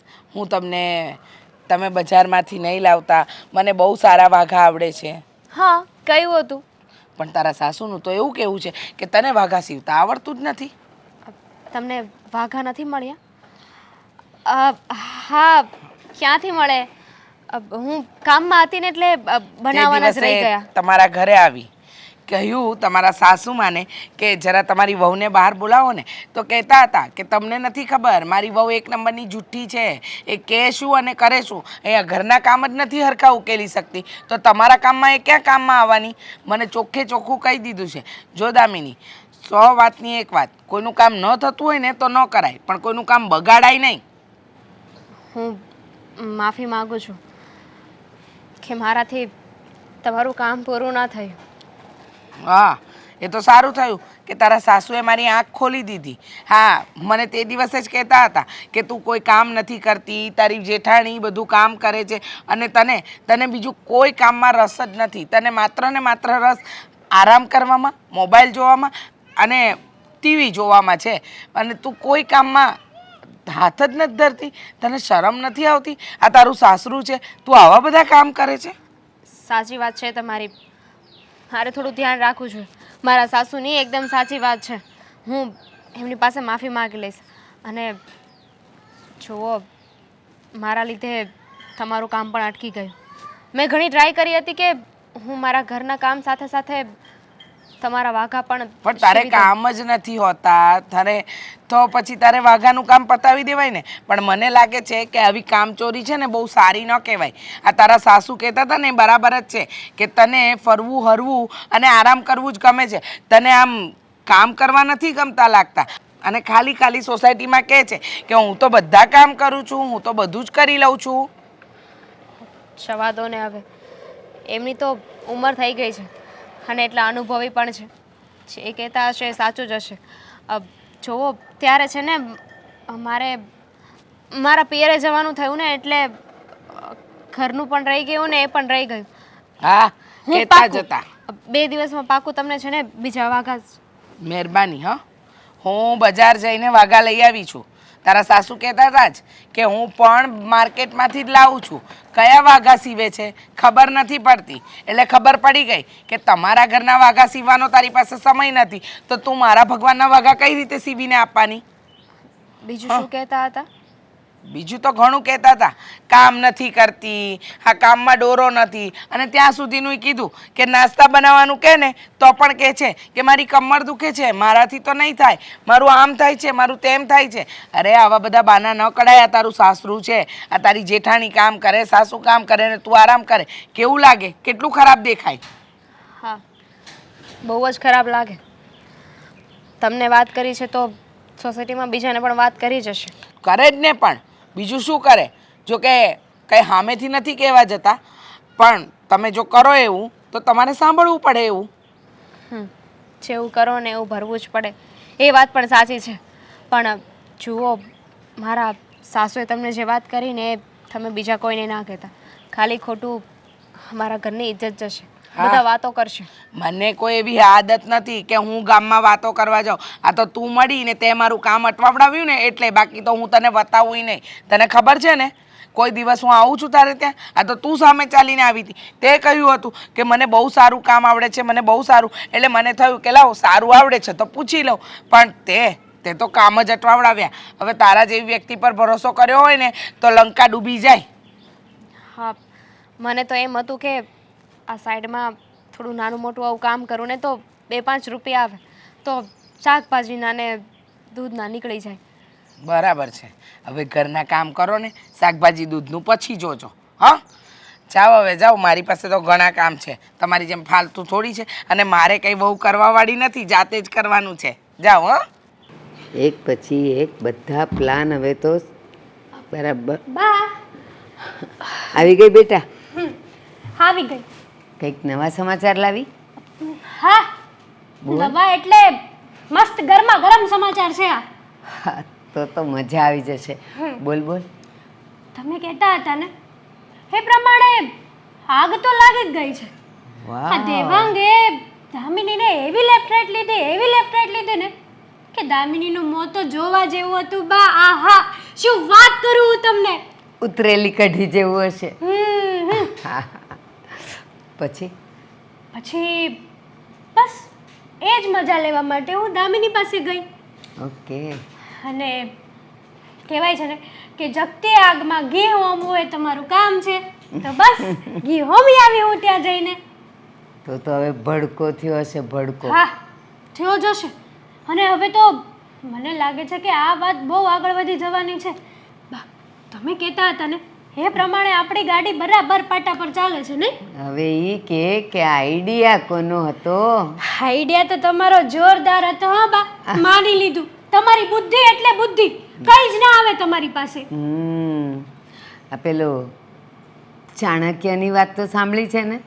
તમે બજારમાંથી નહીં લાવતા, મને બહુ સારા વાઘા આવડે છે. હા, કહ્યું હતું. પણ તારા સાસુનું તો એવું કહેવું છે કે તને વાઘા સીવતા આવડતું જ નથી. તમને વાઘા નથી મળ્યા? હા, ક્યાંથી મળે? હું કામમાં હતી ને એટલે બનાવવાના જ રહી ગયા. તમારા ઘરે આવી કહ્યું તમારા સાસુમાને કે જરા તમારી વહુને બહાર બોલાવો ને, તો કહેતા હતા કે તમને નથી ખબર, મારી વહુ એક નંબરની જુઠ્ઠી છે, એ કહે શું અને કરે શું, અહીંયા ઘરના કામ જ નથી હરખા ઉકેલી શકતી, તો તમારા કામમાં એ ક્યાં કામમાં આવવાની? મને ચોખ્ખે ચોખ્ખું કહી દીધું છે. જો દામિની, 100 વાતની એક વાત, કોઈનું કામ ન થતું હોય ને તો ન કરાય, પણ કોઈનું કામ બગાડાય નહીં. હું માફી માગું છું કે મારાથી તમારું કામ પૂરું ના થયું. હા, એ તો સારું થયું કે તારા સાસુએ મારી આંખ ખોલી દીધી. હા, મને તે દિવસે જ કહેતા હતા કે તું કોઈ કામ નથી કરતી, તારી જેઠાણી બધું કામ કરે છે અને તને બીજું કોઈ કામમાં રસ જ નથી. તને માત્ર ને માત્ર રસ આરામ કરવામાં, મોબાઈલ જોવામાં અને ટીવી જોવામાં છે, અને તું કોઈ કામમાં હાથ જ નથી ધરતી. તને શરમ નથી આવતી? આ તારું સાસરું છે, તું આવા બધા કામ કરે છે? સાચી વાત છે તમારી. મારે થોડું ધ્યાન રાખવું જોઈએ. મારા સાસુની એકદમ સાચી વાત છે. હું એમની પાસે માફી માગી લઈશ. અને જુઓ, મારા લીધે તમારું કામ પણ અટકી ગયું. મેં ઘણી ટ્રાય કરી હતી કે હું મારા ઘરના કામ સાથે સાથે તમારા વાઘા પણ તારે કામ જ નથી હોતા. તો પછી તારે વાઘાનું કામ પતાવી દેવાય ને. પણ મને લાગે છે કે આવી કામચોરી છે ને બહુ સારી ન કહેવાય. આ તારા સાસુ કહેતા હતા ને બરાબર જ છે કે તને ફરવું હરવું અને આરામ કરવું જ ગમે છે. તને આમ કામ કરવા નથી ગમતા લાગતા, અને ખાલી સોસાયટીમાં કહે છે કે હું તો બધા કામ કરું છું, હું તો બધું જ કરી લઉં છું. જવા દો ને હવે. એમની તો ઉંમર થઈ ગઈ છે અને એટલા અનુભવી પણ છે. જે કહેતા હશે એ સાચું જ હશે. જુઓ, ત્યારે છે ને મારા પિયરે જવાનું થયું ને, એટલે ઘરનું પણ રહી ગયું ને એ પણ રહી ગયું. હા, હું કહેતા પાક્કું જતા. 2 દિવસમાં પાકું તમને છે ને બીજા વાઘા. મહેરબાની. હા, હું બજાર જઈને વાઘા લઈ આવી છું. તારા સાસુ કહેતા હતા જ કે હું પણ માર્કેટમાંથી જ લાવું છું. કયા વાઘા સીવે છે ખબર નથી પડતી, એટલે ખબર પડી ગઈ કે તમારા ઘરના વાઘા સીવવાનો તારી પાસે સમય નથી, તો તું મારા ભગવાનના વાઘા કઈ રીતે સીવીને આપવાની? બીજું શું કહેતા હતા? બીજું તો ઘણું કહેતા હતા. કામ નથી કરતી, આ કામમાં ડોરો નથી, અને ત્યાં સુધીનું કીધું કે નાસ્તા બનાવવાનું કહે ને તો પણ કહે છે કે મારી કમર દુખે છે, મારાથી તો નહીં થાય, મારું આમ થાય છે, મારું તેમ થાય છે. અરે આવા બધા બાના ન કઢાય. આ તારું સાસરું છે, આ તારી જેઠાણી કામ કરે, સાસુ કામ કરે ને તું આરામ કરે. કેવું લાગે? કેટલું ખરાબ દેખાય? હા, બહુ જ ખરાબ લાગે. તમને વાત કરી છે તો સોસાયટીમાં બીજાને પણ વાત કરી જશે. કરે જ ને, પણ બીજું શું કરે? જો કે કંઈ સામેથી નથી કહેવા જતા, પણ તમે જો કરો એવું તો તમારે સાંભળવું પડે એવું. જેવું કરો ને એવું ભરવું જ પડે, એ વાત પણ સાચી છે. પણ જુઓ, મારા સાસુએ તમને જે વાત કરી ને એ તમે બીજા કોઈને ના કહેતા. ખાલી ખોટું મારા ઘરની ઇજ્જત જશે, બધા વાતો કરશે. મને કોઈ એવી આદત નથી કે હું ગામમાં વાતો કરવા જાઉં. આ તો તું મળી ને તે મારું કામ અટવાવડાવ્યું ને એટલે, બાકી તો હું તને બતાવું નહીં. તને ખબર છે ને, કોઈ દિવસ હું આવું છું તારે ત્યાં? આ તો તું સામે ચાલીને આવી હતી. તે કહ્યું હતું કે મને બહુ સારું કામ આવડે છે, મને બહુ સારું, એટલે મને થયું કે લાવ સારું આવડે છે તો પૂછી લઉં. પણ તે તો કામ જ અટવાવડાવ્યા. હવે તારા જેવી વ્યક્તિ પર ભરોસો કર્યો હોય ને તો લંકા ડૂબી જાય. હા, મને તો એમ હતું કે આ સાઈડમાં થોડું નાનું મોટું આવું કામ કરું ને તો 2-5 રૂપિયા આવે તો શાકભાજીના ને દૂધના નીકળી જાય. બરાબર છે. હવે ઘરના કામ કરો ને, શાકભાજી દૂધનું પછી જોજો. હા, જાઓ હવે જાઓ. મારી પાસે તો ઘણા કામ છે, તમારી જેમ ફાલતુ થોડી છે, અને મારે કંઈ બહુ કરવાવાળી નથી, જાતે જ કરવાનું છે. જાઓ. હા, એક પછી એક બધા પ્લાન હવે તો બરાબર. બા આવી ગઈ બેટા? આવી ગઈ. કંઈક નવા સમાચાર લાવી? હા, નવા એટલે મસ્ત ગરમા ગરમ સમાચાર છે આ. હા, તો મજા આવી જશે. બોલ બોલ. તમે કહેતા હતા ને એ પ્રમાણે આગ તો લાગી જ ગઈ છે. આ વાહ, દેવાંગે દામિનીને એવી લેફ્ટ રાઈટ લીધી ને કે દામિનીનું મોં તો જોવા જેવું હતું બા. આહા, શું વાત કરું હું તમને. ઉતરેલી કઢી જેવું હશે. હમ. હા. પછી પછી બસ એ જ મજા લેવા માટે હું દામિની પાસે ગઈ. ઓકે. અને કહેવાય છે ને કે જગતી આગમાં ઘી હોમવું એ તમારું કામ છે. તો બસ ઘી હોમી આવી હું ત્યાં જઈને. તો હવે ભડકો થયો હશે, ભડકો. હા, થયો જશે. અને હવે તો મને લાગે છે કે આ વાત બહુ આગળ વધી જવાની છે. બા, તમે કહેતા હતા ને એ પ્રમાણે આપણી ગાડી બરાબર પાટા પર ચાલે છે નહીં? હવે ઈ કે આઈડિયા કોનો હતો? આઈડિયા તો તમારો જોરદાર હતો. હા બા, માની લીધું. તમારી બુદ્ધિ એટલે બુદ્ધિ, કઈ જ ના આવે તમારી પાસે. આ પેલો ચાણક્યની વાત તો સાંભળી છે ને?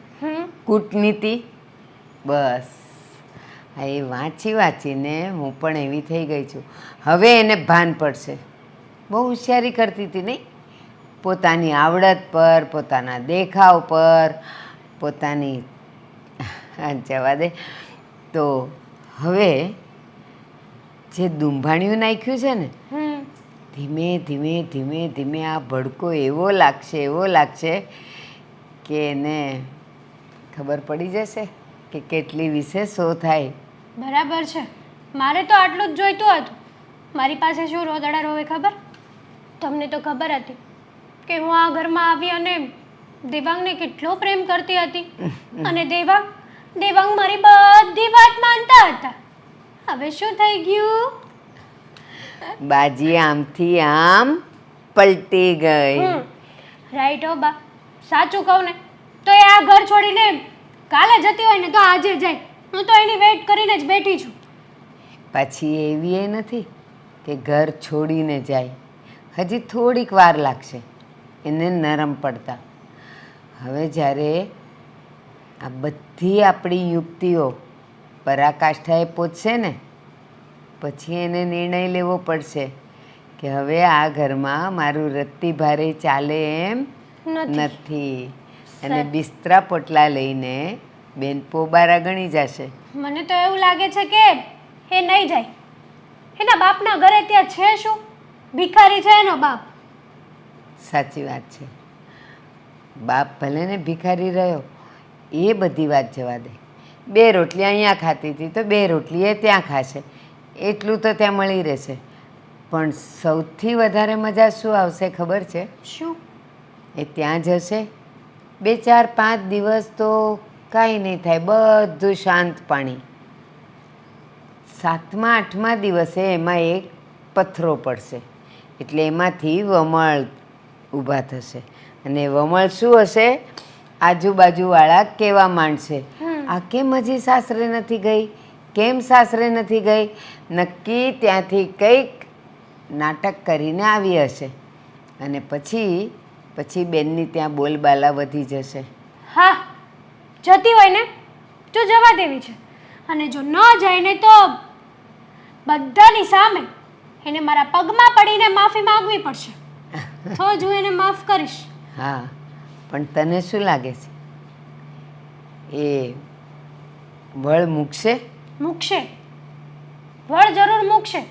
કૂટનીતિ. બસ હા, એ વાંચીને હું પણ એવી થઈ ગઈ છું. હવે એને ભાન પડશે. બહુ હોશિયારી કરતી હતી નહીં? પોતાની આવડત પર, પોતાના દેખાવ પર, પોતાની જવા દે. તો હવે જે દુંભાણિયું નાખ્યું છે ને, ધીમે ધીમે આ ભડકો એવો લાગશે કે એને ખબર પડી જશે કે કેટલી વિશેષો થાય. બરાબર છે. મારે તો આટલું જ જોઈતું હતું. મારી પાસે શું રોદડા રોવે ખબર? તમને તો ખબર હતી કે હું આ ઘરમાં આવી અને દેવાંગને કેટલો પ્રેમ કરતી હતી. અને દેવાંગ મારી બધી વાત માનતા હતા. હવે શું થઈ ગયું? બાજી આમથી આમ પલટી ગઈ. રાઈટ હો બા. સાચું કહું ને તો એ આ ઘર છોડીને કાલે જતી હોય ને તો આજે જાય. હું તો એની વેઇટ કરીને જ બેઠી છું. પછી એવી એ નથી કે ઘર છોડીને જાય. હજી થોડીક વાર લાગશે એને નરમ પડતા. હવે જ્યારે આ બધી આપણી યુક્તિઓ પરાકાષ્ઠાએ પહોંચશે ને, પછી એને નિર્ણય લેવો પડશે કે હવે આ ઘરમાં મારું રત્તી ભારે ચાલે એમ નથી. અને બિસ્તરા પોટલા લઈને બેનપો બારા ગણી જશે. મને તો એવું લાગે છે કે એ નહીં જાય. એના બાપના ઘરે ત્યાં છે શું? ભિખારી છે એનો બાપ. સાચી વાત છે. બાપ ભલે ને ભિખારી રહ્યો, એ બધી વાત જવા દે. 2 રોટલી અહીંયા ખાતી હતી તો 2 રોટલી એ ત્યાં ખાશે. એટલું તો ત્યાં મળી રહેશે. પણ સૌથી વધારે મજા શું આવશે ખબર છે? શું? એ ત્યાં જશે 2, 4, 5 દિવસ તો કાંઈ નહીં થાય, બધું શાંત પાણી. 7મા 8મા દિવસે એમાં એક પથ્થરો પડશે. એટલે એમાંથી વમળ ઊભા થશે. અને વમળ શું હશે? આજુબાજુવાળા કહેવા માંડશે, આ કેમ હજી સાસરે નથી ગઈ? કેમ સાસરે નથી ગઈ? નક્કી ત્યાંથી કંઈક નાટક કરીને આવી હશે. અને પછી બેનની ત્યાં બોલબાલા વધી જશે. હા, જતી હોય ને તો જવા દેવી છે. અને જો ન જાય ને તો બધાની સામે એને મારા પગમાં પડીને માફી માંગવી પડશે. તો જ હું એને માફ કરીશ. હા, પણ તને શું લાગે છે? એ વળ મૂકશે? મૂકશે. વળ જરૂર મૂકશે.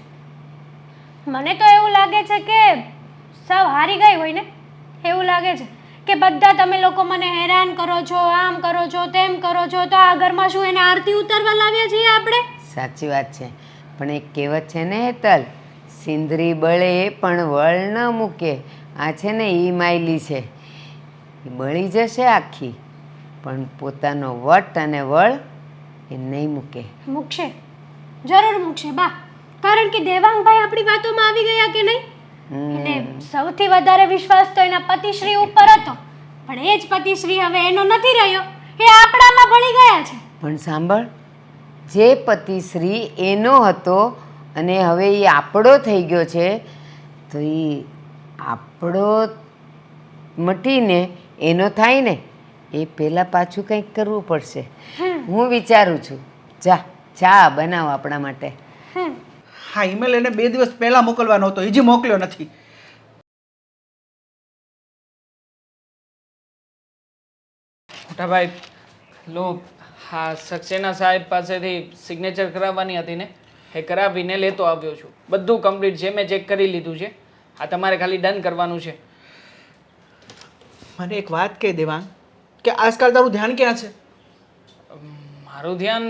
મને તો એવું લાગે છે કે સાવ હારી ગઈ હોય ને એવું લાગે છે કે બધા તમે લોકો મને હેરાન કરો છો, આમ કરો છો, તેમ કરો છો. તો આ ઘરમાં શું એને આરતી ઉતારવા લાવ્યા છીએ આપણે? સાચી વાત છે. પણ એક કહેવત છે ને હેતલ, સિંદરી બળે પણ વળ ન મૂકે. આ છે ને ઈ માયલી છે, એ બળી જશે આખી, પણ પોતાનો વટ અને વળ એ નહીં મૂકે. મૂકશે, જરૂર મૂકશે બા. કારણ કે દેવાંગભાઈ આપણી વાતોમાં આવી ગયા કે નહીં? અને સૌથી વધારે વિશ્વાસ તો એના પતિશ્રી ઉપર હતો. પણ એ જ પતિશ્રી હવે એનો નથી રહ્યો, એ આપણામાં ભળી ગયા છે. પણ સાંભળ, જે પતિશ્રી એનો હતો અને હવે એ આપણો થઈ ગયો છે, તો એ આપણો મટીને એનો થાય ને એ પહેલાં પાછું કંઈક કરવું પડશે. હું વિચારું છું, ચા બનાવો આપણા માટે. હા, ઈમેલ એને 2 દિવસ પહેલા મોકલવાનો હતો, હજી મોકલ્યો નથી. મોટા ભાઈ લો, હા સક્સેના સાહેબ પાસેથી સિગ્નેચર કરાવવાની હતી ને, એ કરાવીને લેતો આવ્યો છું. બધું કમ્પ્લીટ છે, મેં ચેક કરી લીધું છે. આ તમારે ખાલી ડન કરવાનું છે. મને એક વાત કહી દેવાંગ, કે આજકાલ તારું ધ્યાન ક્યાં છે? મારું ધ્યાન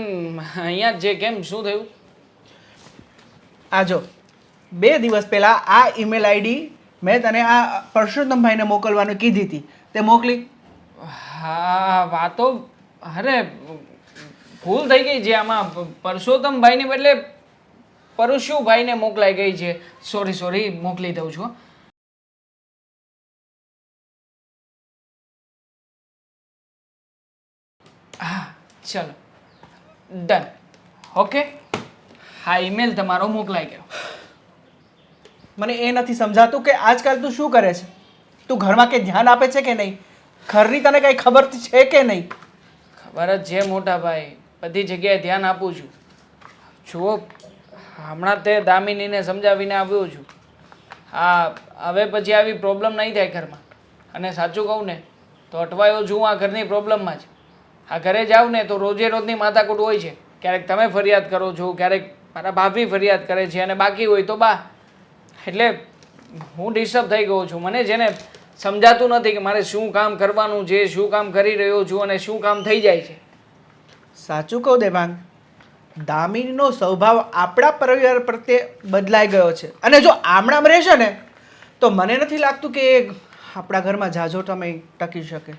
અહીંયા જ છે. કેમ, શું થયું? આ જો 2 દિવસ પહેલા આ ઈમેલ આઈડી મેં તને આ પરસોત્તમભાઈને મોકલવાનું કીધી હતી, તે મોકલી? હા વાતો, અરે ભૂલ થઈ ગઈ છે આમાં. પરસોત્તમભાઈને બદલે પરશુભાઈને મોકલાઈ ગઈ છે. સોરી, મોકલી દઉં છું. હા ચલો, ડન. ઓકે, હા ઈમેલ તમારો મોકલાઈ ગયો. મને એ નથી સમજાતું કે આજકાલ તું શું કરે છે? તું ઘરમાં કંઈ ધ્યાન આપે છે કે નહીં? ઘરની તને કંઈ ખબર છે કે નહીં? ખબર જ છે મોટા ભાઈ, બધી જગ્યાએ ધ્યાન આપું છું. જુઓ, હમણાં તે દામિનીને સમજાવીને આવ્યો છું. હા, હવે પછી આવી પ્રોબ્લેમ નહીં થાય ઘરમાં. અને સાચું કહું ને તો અટવાયો છું આ ઘરની પ્રોબ્લેમમાં જ. આ ઘરે જાઉં ને તો રોજે રોજની માથાકૂટ હોય છે. ક્યારેક તમે ફરિયાદ કરો છો, ક્યારેક મારા ભાભી ફરિયાદ કરે છે, અને બાકી હોય તો બા. એટલે હું ડિસ્ટર્બ થઈ ગયો છું. મને છે ને સમજાતું નથી કે મારે શું કામ કરવાનું છે, શું કામ કરી રહ્યો છું અને શું કામ થઈ જાય છે. સાચું કહું દેવાંગ, દામિનીનો સ્વભાવ આપણા પરિવાર પ્રત્યે બદલાઈ ગયો છે. અને જો આમણામ રહેશે ને તો મને નથી લાગતું કે એ આપણા ઘરમાં ઝાઝો સમય ટકી શકે.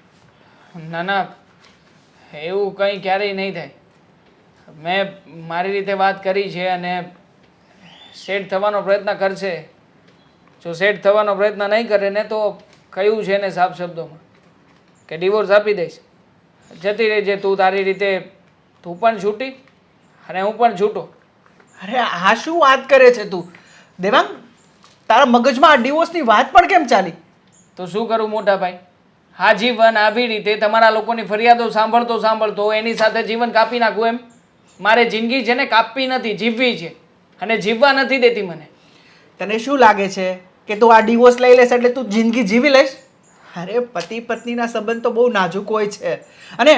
ના, એવું કંઈ ક્યારેય નહીં થાય. મેં મારી રીતે વાત કરી છે અને સેટ થવાનો પ્રયત્ન કરશે. જો સેટ થવાનો પ્રયત્ન નહીં કરે ને તો કહ્યું છે ને સાફ શબ્દોમાં કે ડિવોર્સ આપી દઈશ. જતી રહેજે તું તારી રીતે, તું પણ છૂટી અને હું પણ છૂટો. અરે આ શું વાત કરે છે તું દેવાંગ? તારા મગજમાં આ ડિવોર્સની વાત પણ કેમ ચાલી? તો શું કરું મોટા ભાઈ? હા, જીવન આવી રીતે તમારા લોકોની ફરિયાદો સાંભળતો એની સાથે જીવન કાપી નાખવું એમ? મારે જિંદગી છે ને કાપવી નથી, જીવવી છે. અને જીવવા નથી દેતી મને. તને શું લાગે છે કે તું આ ડિવોર્સ લઈ લેશ એટલે તું જિંદગી જીવી લઈશ? અરે પતિ પત્નીના સંબંધ તો બહુ નાજુક હોય છે. અને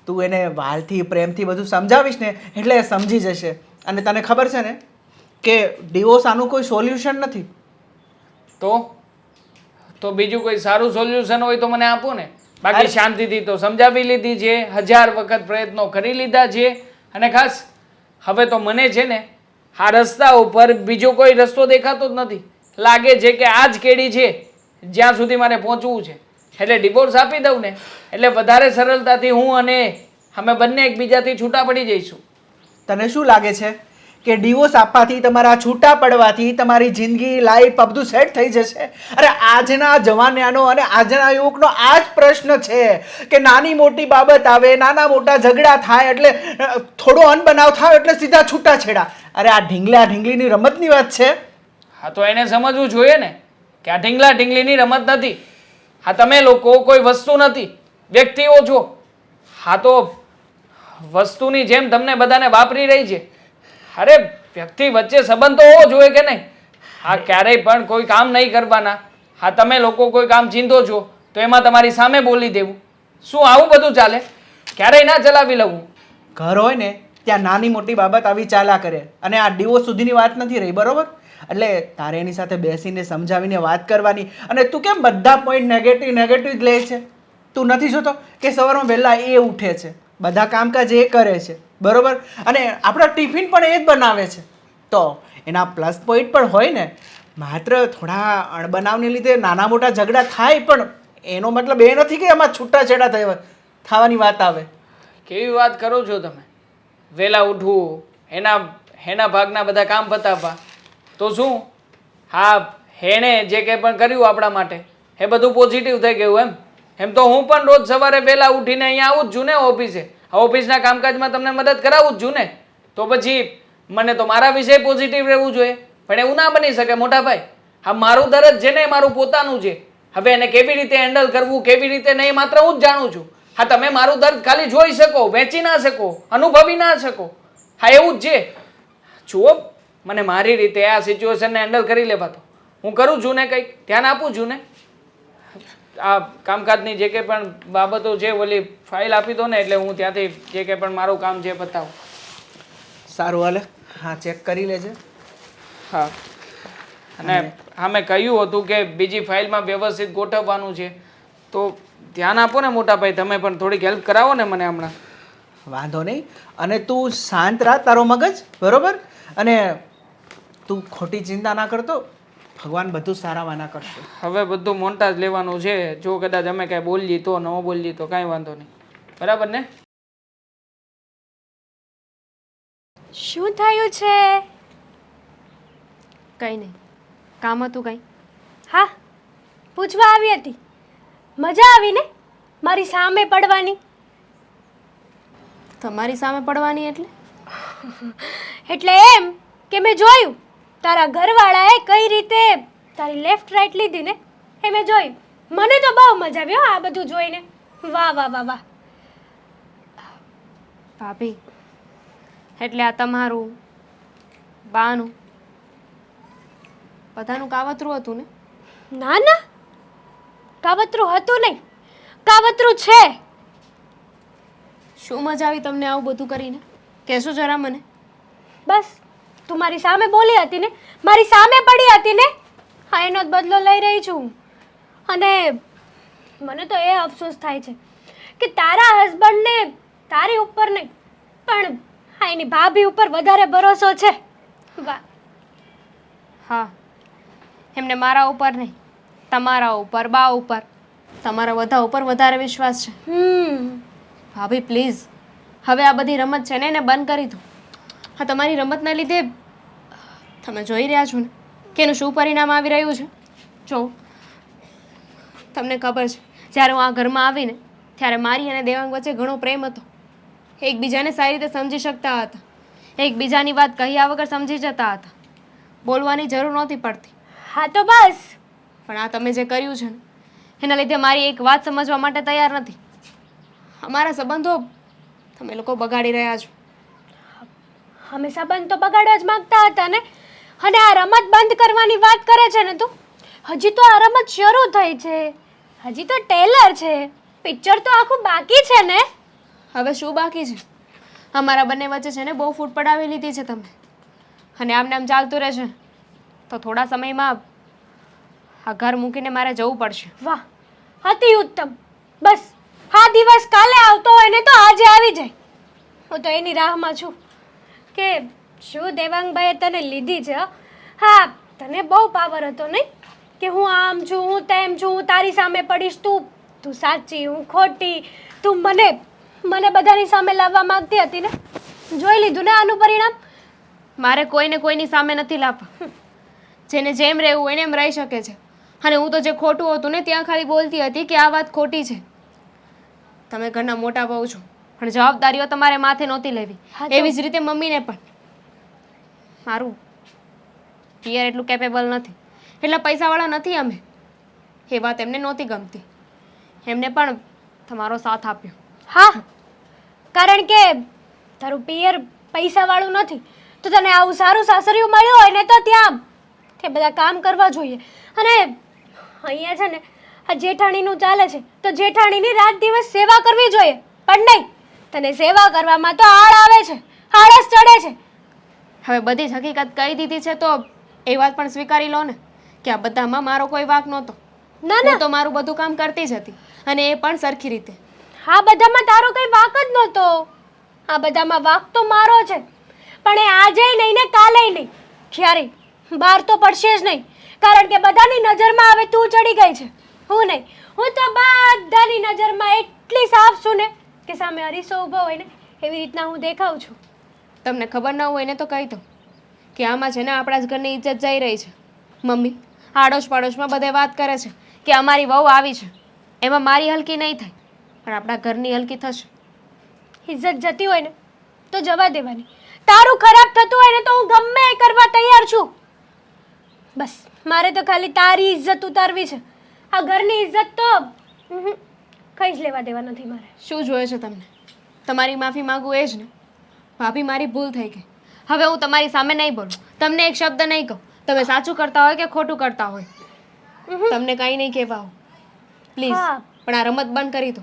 તું એને વાલથી પ્રેમથી બધું સમજાવીશ ને એટલે એ સમજી જશે. અને તને ખબર છે ને કે ડિવોર્સ આનું કોઈ સોલ્યુશન નથી. તો બીજું કોઈ સારું સોલ્યુશન હોય તો મને આપો ને. બાકી શાંતિથી તો સમજાવી લીધી છે, 1000 વખત પ્રયત્નો કરી લીધા છે. અને ખાસ હવે તો મને છે ને આ રસ્તા ઉપર બીજો કોઈ રસ્તો દેખાતો જ નથી. લાગે છે કે આ જ કેડી છે જ્યાં સુધી મારે પહોંચવું છે. એટલે ડિવોર્સ આપી દઉં ને એટલે વધારે સરળતાથી હું અને અમે બંને એકબીજાથી છૂટા પડી જઈશું. તને શું લાગે છે કે ડિવોર્સ આપવાથી, તમારા છૂટા પડવાથી તમારી જિંદગી, લાઈફ બધું સેટ થઈ જશે? અરે આજના જમાનાનો અને આજના યુવકનો આ જ પ્રશ્ન છે કે નાની મોટી બાબત આવે, નાના મોટા ઝઘડા થાય એટલે થોડો અનબનાવ થાય એટલે સીધા છૂટાછેડા. અરે આ ઢીંગલા ઢીંગલીની રમતની વાત છે. હા, તો એને સમજવું જોઈએ ને કે આ ઢીંગલા ઢીંગલીની રમત નથી. હા, તમે લોકો કોઈ વસ્તુ નથી, વ્યક્તિઓ છો. હા, તો વસ્તુની જેમ તમને બધાને વાપરી રહી છે. અરે વ્યક્તિ વચ્ચે સંબંધ તો હોવો જોઈએ કે નહીં? હા, ક્યારેય પણ કોઈ કામ નહીં કરવાના. હા, તમે લોકો કોઈ કામ ચીંધો છો તો એમાં તમારી સામે બોલી દેવું. શું આવું બધું ચાલે? ક્યારેય ના ચલાવી લઉં. ઘર હોય ને ત્યાં નાની મોટી બાબત આવી ચાલ્યા કરે. અને આ ડિવોર્સ સુધીની વાત નથી રહી, બરોબર? એટલે તારે એની સાથે બેસીને સમજાવીને વાત કરવાની. અને તું કેમ બધા પોઈન્ટ નેગેટિવ જ લે છે? તું નથી જોતો કે સવારમાં વહેલા એ ઉઠે છે, બધા કામકાજ એ કરે છે, બરોબર? અને આપણા ટિફિન પણ એ જ બનાવે છે. તો એના પ્લસ પોઈન્ટ પણ હોય ને. માત્ર થોડા અણબનાવને લીધે નાના મોટા ઝઘડા થાય, પણ એનો મતલબ એ નથી કે એમાં છૂટાછેડા થવાની વાત આવે. કેવી વાત કરો છો તમે? વહેલા ઉઠવું, એના ભાગના બધા કામ પતાવવા, તો શું? હા, એણે જે કંઈ પણ કર્યું આપણા માટે એ બધું પોઝિટિવ થઈ ગયું એમ તો હું પણ રોજ સવારે વહેલા ઉઠીને અહીંયા આવું જ છું ને ઓફિસે. ઓફિસના કામકાજમાં તમને મદદ કરાવું જ છું ને. તો પછી મને તો મારા વિશે પોઝિટિવ રહેવું જોઈએ. પણ એવું ના બની શકે મોટા ભાઈ. હા, મારું દરદ છે ને મારું પોતાનું છે. હવે એને કેવી રીતે હેન્ડલ કરવું કેવી રીતે નહીં માત્ર હું જ જાણું છું. હા, તમે મારું દર્દ ખાલી જોઈ શકો, વેચી ના શકો, અનુભવી ના શકો. હા, એવું જ છે. જુઓ, મને મારી રીતે આ સિચ્યુએશનને હેન્ડલ કરી લેવા દો. હું કરું છું ને, કંઈક ધ્યાન આપું છું ને. આ કામકાજની જે કંઈ પણ બાબતો છે ઓલી ફાઇલ આપી દો ને, એટલે હું ત્યાંથી જે કંઈ પણ મારું કામ છે બતાવું. સારું હાલે, હા ચેક કરી લેજે. હા, અને હા મેં કહ્યું હતું કે બીજી ફાઇલમાં વ્યવસ્થિત ગોઠવવાનું છે, તો ધ્યાન આપો ને મોટા ભાઈ, તમે પણ થોડીક હેલ્પ કરાવો ને મને હમણાં. વાંધો નહીં. અને તું શાંત રાખ તારો મગજ, બરોબર? અને તું ખોટી ચિંતા ના કરતો, ભગવાન બધું સારાવાના કરશે. હવે બધું મોન્ટાજ લેવાનું છે. જો કદાચ અમે કાંઈ બોલીએ તો, ન બોલીએ તો કાંઈ વાંધો નહીં. બરાબર ને? શું થયું છે? કંઈ નહીં. કામ હતું કંઈ? હા, પૂછવા આવી હતી. મજા આવી ને મારી સામે પડવાની? તમારી સામે પડવાની એટલે? એટલે એમ કે મેં જોયું તારા ઘરવાળાએ કઈ રીતે તારી લેફ્ટ રાઈટ લીધી ને, એ મેં જોયું. મને તો બહુ મજા આવી હો આ બધું જોઈને. વાહ વાહ વાહ વાહ. ભાભી, એટલે આ તમારું બાનું બધાનું કાવતરું હતું ને? ના ના, કાવતરું હતું નહીં, કાવતરું છે. શું મજા આવી તમને આવું બધું કરીને? કહેશો જરા મને. બસ તું મારી સામે બોલી હતી ને, મારી સામે પડી હતી ને, હા એનો જ બદલો લઈ રહી છું. અને મને તો એ અફસોસ થાય છે કે તારા હસબન્ડને તારી ઉપર નહીં પણ હા એની ભાભી ઉપર વધારે ભરોસો છે. વાહ. હા, એમને મારા ઉપર નહીં, તમારા ઉપર, બા ઉપર, તમારા બધા ઉપર વધારે વિશ્વાસ છે. ભાભી પ્લીઝ, હવે આ બધી રમત છે ને એને બંધ કરી દો. હા, તમારી રમતના લીધે તમે જોઈ રહ્યા છો ને કે એનું શું પરિણામ આવી રહ્યું છે. જો તમને ખબર છે, જ્યારે હું આ ઘરમાં આવીને ત્યારે મારી અને દેવાંગ વચ્ચે ઘણો પ્રેમ હતો. એકબીજાને સારી રીતે સમજી શકતા હતા, એકબીજાની વાત કહ્યા વગર સમજી જતા હતા, બોલવાની જરૂર નહોતી પડતી. હા તો બસ. પણ આ તમે જે કર્યું છે ને એના લીધે મારી એક વાત સમજવા માટે તૈયાર નથી. અમારા સંબંધો તમે લોકો બગાડી રહ્યા છો. અમે સંબંધ તો બગાડવા જ માંગતા હતા ને, અને આ રમત બંધ કરવાની વાત કરે છે ને તું. હજી તો આ રમત શરૂ થઈ છે, હજી તો ટેલર છે, પિક્ચર તો આખું બાકી છે ને. હવે શું બાકી છે? અમારા બંને વચ્ચે છે ને બહુ ફૂટ પડાવી લીધી છે તમે, અને આમને આમ ચાલતું રહેશે તો થોડા સમયમાં આ ઘર મૂકીને મારે જવું પડશે. વાહ, અતિ ઉત્તમ. બસ આ દિવસ કાલે આવતો હોય ને તો આજે આવી જાય. હું તો એની રાહમાં છું કે શું દેવાંગભાઈએ તને લીધી છે. હા, તને બહુ પાવર હતો નહીં કે હું આમ છું, હું તેમ છું, હું તારી સામે પડીશ, તું સાચી, હું ખોટી, તું મને બધાની સામે લાવવા માંગતી હતી ને. જોઈ લીધું ને આનું પરિણામ. મારે કોઈને કોઈની સામે નથી લાવવા. જેને જેમ રહેવું એને એમ રહી શકે છે. અને હું તો જે ખોટું હતું ને ત્યાં ખાલી બોલતી હતી કે આ વાત ખોટી છે. તમે ઘરના મોટા બહુ છો, પણ જવાબદારીઓ તમારે માથે નહોતી લેવી. એવી જ રીતે મમ્મીને પણ. મારું પિયર એટલું કેપેબલ નથી, એટલા પૈસાવાળા નથી અમે. એ વાત એમને નહોતી ગમતી, એમને પણ તમારો સાથ આપ્યો. હા, કારણ કે તારું પિયર પૈસાવાળું નથી તો તને આવું સારું સાસરિયું મળ્યું હોય ને તો ત્યાં તે બધા કામ કરવા જોઈએ. અને અહીંયા છે ને આ જેઠાણીનું ચાલે છે તો જેઠાણીની રાત દિવસ સેવા કરવી જોઈએ, પણ નહીં, તને સેવા કરવામાં તો આળ આવે છે, આળસ ચડે છે. હવે બધી જ હકીકત કહી દીધી છે તો એ વાત પણ સ્વીકારી લો ને કે આ બધામાં મારો કોઈ વાંક નહોતો. ના હું તો મારું બધું કામ કરતી જ હતી, અને એ પણ સરખી રીતે. આ બધામાં તારો કઈ વાંક જ નહોતો. આ બધામાં વાંક તો મારો છે, પણ એ આજે નહીં ને કાલે નહીં, ક્યારેય બહાર તો પડશે જ નહીં. કારણ કે બધાની નજરમાં હવે તું ચડી ગઈ છે, હું નહીં. હું તો બધાની નજરમાં એટલી સાફ છું ને કે સામે અરીસો ઊભો હોય ને એવી રીતના હું દેખાઉં છું. તમને ખબર ન હોય ને તો કહી દો કે આમાં છે ને આપણા જ ઘરની ઇજ્જત જઈ રહી છે. મમ્મી આડોશ પાડોશમાં બધે વાત કરે છે કે અમારી વહુ આવી છે, એમાં મારી હલકી નહીં થાય પણ આપણા ઘરની હલકી થશે. ઇજ્જત જતી હોય ને તો જવા દેવાની. તારું ખરાબ થતું હોય ને તો હું ગમે એ કરવા તૈયાર છું. બસ મારે તો ખાલી તારી ઇજ્જત ઉતારવી છે. આ ઘરની ઇજ્જત તો કંઈ જ લેવા દેવા નથી મારે. શું જોઈએ છે તમને? તમારી માફી માંગુ એ જ ને? ભાભી મારી ભૂલ થઈ ગઈ. હવે હું તમારી સામે નહીં બોલું, તમને એક શબ્દ નહીં કહું. તમે સાચું કરતા હોય કે ખોટું કરતા હોય, તમને કંઈ નહીં કહેવા હું. પ્લીઝ હા. પણ આ રમત બંધ કરી દો.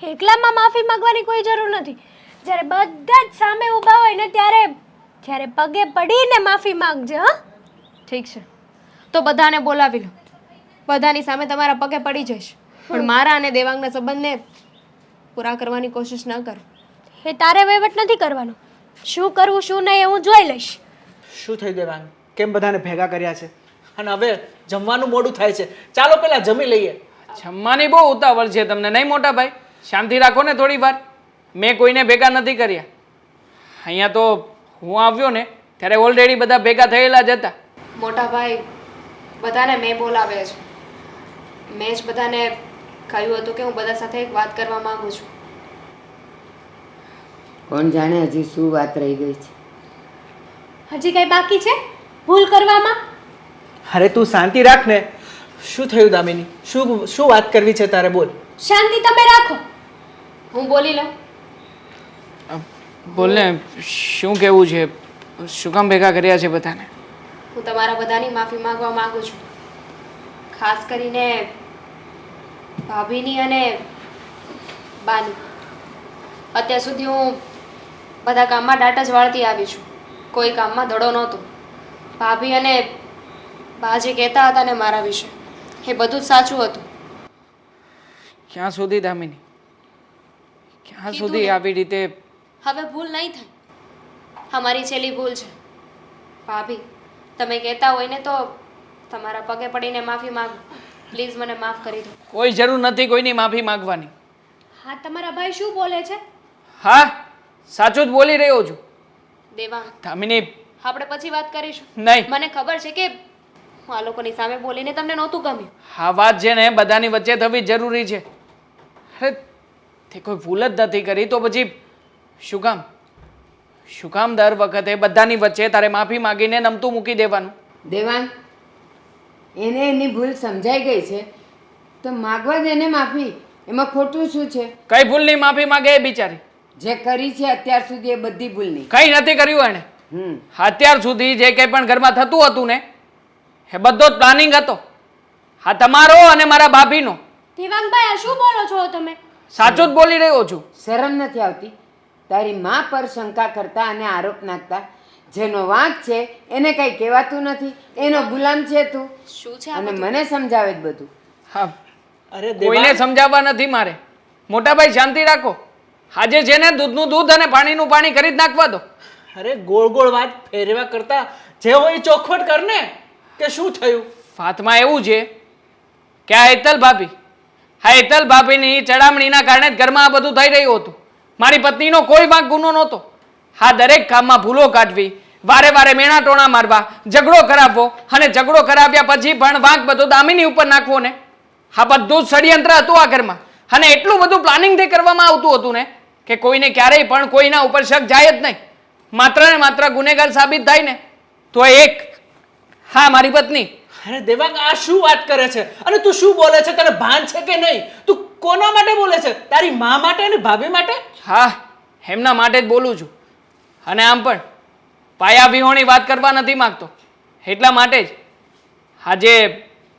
એકલામાં માફી માંગવાની કોઈ જરૂર નથી. જ્યારે બધા જ સામે ઊભા હોય ને ત્યારે પગે પડીને માફી માંગજે. હા, ઠીક છે, તો બધાને બોલાવી લો. બધાની સામે તમારા પગે પડી જઈશ, પણ મારા અને દેવાંગના સંબંધને પૂરા કરવાની કોશિશ ન કરો. એ તારે વહીવટ નથી કરવાનો. શું કરવું શું નહીં એ હું જોઈ લઈશ. શું થઈ દેવાંગ? કેમ બધાને ભેગા કર્યા છે? અને હવે જમવાનું મોડું થાય છે, ચાલો પેલા જમી લઈએ. જમવાની બહુ ઉતાવળ છે તમને, નહીં મોટા ભાઈ? શાંતિ રાખો ને થોડી વાર. મેં કોઈને ભેગા નથી કર્યા. અહીંયા તો હું આવ્યો ને ત્યારે ઓલરેડી બધા ભેગા થયેલા જ હતા. મોટા ભાઈ, બધાને મેં બોલાવ્યા છે. મેં જ બધાને કહ્યું હતું કે હું બધા સાથે એક વાત કરવા માંગુ છું. કોણ જાણે હજી શું વાત રહી ગઈ છે. હજી કઈ બાકી છે ભૂલ કરવામાં? અરે તું શાંતિ રાખ ને. શું થયું દામિની? શું વાત કરવી છે તારે? બોલ. શાંતિ તમે રાખો. હું બોલી લઉં. બોલ ને, શું કહેવું છે? શું કામ ભેગા કર્યા છે બધાને? હું તમારા બધાની માફી માંગવા માંગુ છું, ખાસ કરીને ભાભીની અને બાની. અત્યાર સુધી હું બધા કામમાં ડાટા જ વાળતી આવી છું, કોઈ કામમાં ધડો નહોતો. ભાભી અને બા જે કહેતા હતા ને મારા વિશે, એ બધું જ સાચું હતું. ક્યાં સુધી દામિની? ક્યાં કીધું સુધી ને. આવી રીતે? હવે ભૂલ નહીં થાય. અમારી છેલ્લી ભૂલ છે. ભાભી, તમે કહેતા હોય ને તો તમારા પગે પડીને માફી માંગો. પ્લીઝ મને માફ કરી દો. કોઈ જરૂર નથી કોઈની માફી માંગવાની. હા, તમારા ભાઈ શું બોલે છે? હા, સાચું જ બોલી રહ્યો છું. દેવાંગ, દામિની, આપણે પછી વાત કરીશું. નહીં. મને ખબર છે કે હું આ લોકોની સામે બોલીને તમને નહોતું ગમ્યું. આ વાત છે ને બધાની વચ્ચે થવી જરૂરી છે. અરે તે કોઈ ભૂલ જ નથી કરી તો પછી શું કામ દર વખતે બધાની વચ્ચે તારે માફી માંગીને નમતું મૂકી દેવાનું? દેવાંગ, એને એની ભૂલ સમજાઈ ગઈ છે તો માગવા દે ને માફી. એમાં ખોટું શું છે? કઈ ભૂલની માફી માંગે એ બિચારી? જે કરી છે અત્યાર સુધી એ બધી ભૂલની. કઈ નથી કર્યું એને. હમ અત્યાર સુધી જે કંઈ પણ ઘરમાં થતું હતું ને એ બધો જ પ્લાનિંગ હતો. હા, તમારો અને મારા ભાભીનો. દેવાંગભાઈ, આ શું બોલો છો તમે? સાચું જ બોલી રહ્યો છું. શરમ નથી આવતી તારી માં પર શંકા કરતા અને આરોપ નાખતા? જેનો વાંક છે એને કઈ કહેવાતું નથી, એનો ગુલામ છે તું. શું છે આ અને બધું? મને સમજાવે જ બધું. હા, અરે કોઈને દેવાંગ, સમજાવવા નથી મારે. મોટા ભાઈ શાંતિ રાખો. આજે છે ને દૂધનું દૂધ અને પાણીનું પાણી કરી જ નાખવા દો. અરે ગોળ ગોળ વાત ફેરવા કરતા જે હોય એ ચોખવટ કર ને, કે શું થયું? વાતમાં એવું છે કે આ હેતલ ભાભી, આ હેતલ ભાભીની ચડામણીના કારણે જ ઘરમાં આ બધું થઈ રહ્યું હતું. મારી પત્નીનો કોઈ વાંક ગુનો નહોતો. હા, દરેક કામમાં ભૂલો કાઢવી, વારે વારે મેણા ટોણા મારવા, ઝઘડો કરાવવો અને ઝઘડો કરાવ્યા પછી પણ વાંક બધો દામિની ઉપર નાખવો ને, આ બધું જ ષડયંત્ર હતું આ ઘરમાં. અને એટલું બધું પ્લાનિંગથી કરવામાં આવતું હતું ને કે કોઈને ક્યારેય પણ કોઈના ઉપર શક જાય જ નહીં. માત્ર ને માત્ર ગુનેગાર સાબિત થાય ને તો એક, હા, મારી પત્ની. અરે દેવાંગ, આ શું વાત કરે છે? અને તું શું બોલે છે? તને ભાન છે કે નહીં? તું કોના માટે બોલે છે? તારી મા માટે અને ભાભી માટે? હા, એમના માટે જ બોલું છું. અને આમ પણ પાયા વિહોણી વાત કરવા નથી માંગતો. એટલા માટે જ આજે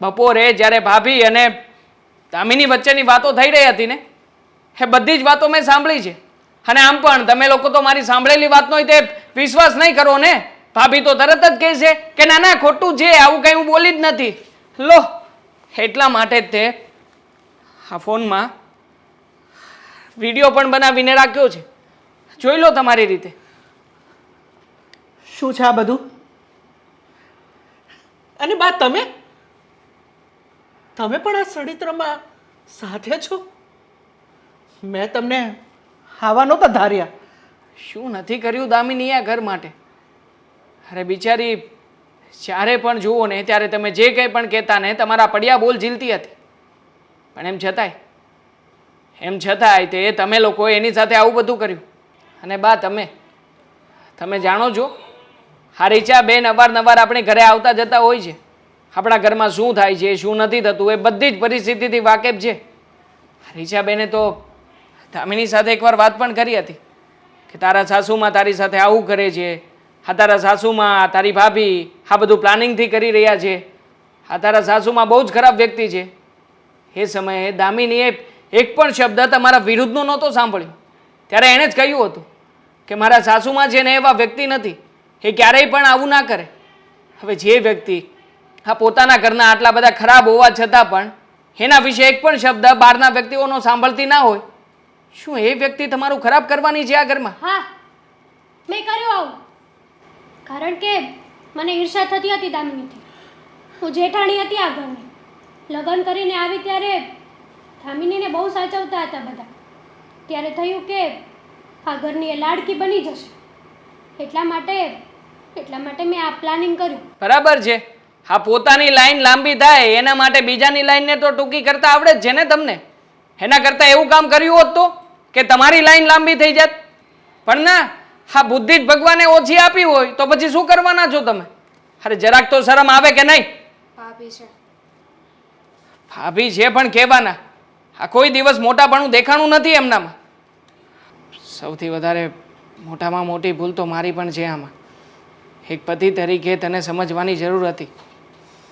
બપોરે જ્યારે ભાભી અને દામિની વચ્ચેની વાતો થઈ રહી હતી ને એ બધી જ વાતો મેં સાંભળી છે. અને આમ પણ તમે લોકો તો મારી સાંભળેલી વાતનો તે વિશ્વાસ નહીં કરો ને. ભાભી તો તરત જ કહે છે કે ના ના, ખોટું છે, આવું કંઈ હું બોલી જ નથી. લો, એટલા માટે જ તે આ ફોનમાં વિડીયો પણ બનાવીને રાખ્યો છે. જોઈ લો તમારી રીતે. શું છે આ બધું? અને બા, તમે પણ આ ષડયંત્રમાં સાથે છો? મેં તમને આવા નહોતા ધાર્યા. શું નથી કર્યું દામિની આ ઘર માટે? અરે બિચારી, જ્યારે પણ જુઓ ને ત્યારે તમે જે કંઈ પણ કહેતા ને તમારા પડ્યા બોલ ઝીલતી હતી. પણ એમ છતાંય તે તમે લોકોએ એની સાથે આવું બધું કર્યું. અને બા, તમે જાણો છો આ રીચા બેન અવારનવાર આપણે ઘરે આવતા જતા હોય છે. આપણા ઘરમાં શું થાય છે શું નથી થતું એ બધી જ પરિસ્થિતિથી વાકેફ છે. રીચાબેને તો દામિની સાથે એકવાર વાત પણ કરી હતી કે તારા સાસુમાં તારી સાથે આવું કરે છે, આ તારા સાસુમાં તારી ભાભી આ બધું પ્લાનિંગથી કરી રહ્યા છે, આ તારા સાસુમાં બહુ જ ખરાબ વ્યક્તિ છે. એ સમયે દામિનીએ એક પણ શબ્દ તમારા વિરુદ્ધનો નહોતો સાંભળ્યો. ત્યારે એણે જ કહ્યું હતું કે મારા સાસુમાં છે ને એવા વ્યક્તિ નથી, એ ક્યારેય પણ આવું ના કરે. હવે જે વ્યક્તિ આ પોતાના ઘરના આટલા બધા ખરાબ હોવા છતાં પણ એના વિશે એક પણ શબ્દ બહારના વ્યક્તિઓનો સાંભળતી ના હોય, શું એ વ્યક્તિ તમારું ખરાબ કરવાની છે આ ઘરમાં? હા, મેં કર્યું આવું કારણ કે મને ઈર્ષા થતી હતી દામિનીથી. હું જેઠાણી હતી આ ઘરની. લગ્ન કરીને આવી ત્યારે દામિનીને બહુ સાચવતા હતા બધા. ત્યારે થયું કે આ ઘરની એ લાડકી બની જશે. એટલા માટે મેં આ પ્લાનિંગ કર્યું. બરાબર છે. આ પોતાની લાઈન લાંબી થાય એના માટે બીજાની લાઈનને તો ટૂંકી કરતા આવડે જ છે ને તમને. એના કરતાં એવું કામ કર્યું હોત તો કે તમારી લાઈન લાંબી થઈ જાત. પણ ના, આ બુદ્ધિ જ ભગવાને ઓછી આપી હોય તો પછી શું કરવાના છો તમે? અરે જરાક તો શરમ આવે કે નહીં? ભાભી છે. ભાભી છે પણ કહેવાના. આ કોઈ દિવસ મોટાપણું દેખાણું નથી એમનામાં. સૌથી વધારે મોટામાં મોટી ભૂલ તો મારી પણ છે આમાં. એક પતિ તરીકે તને સમજવાની જરૂર હતી,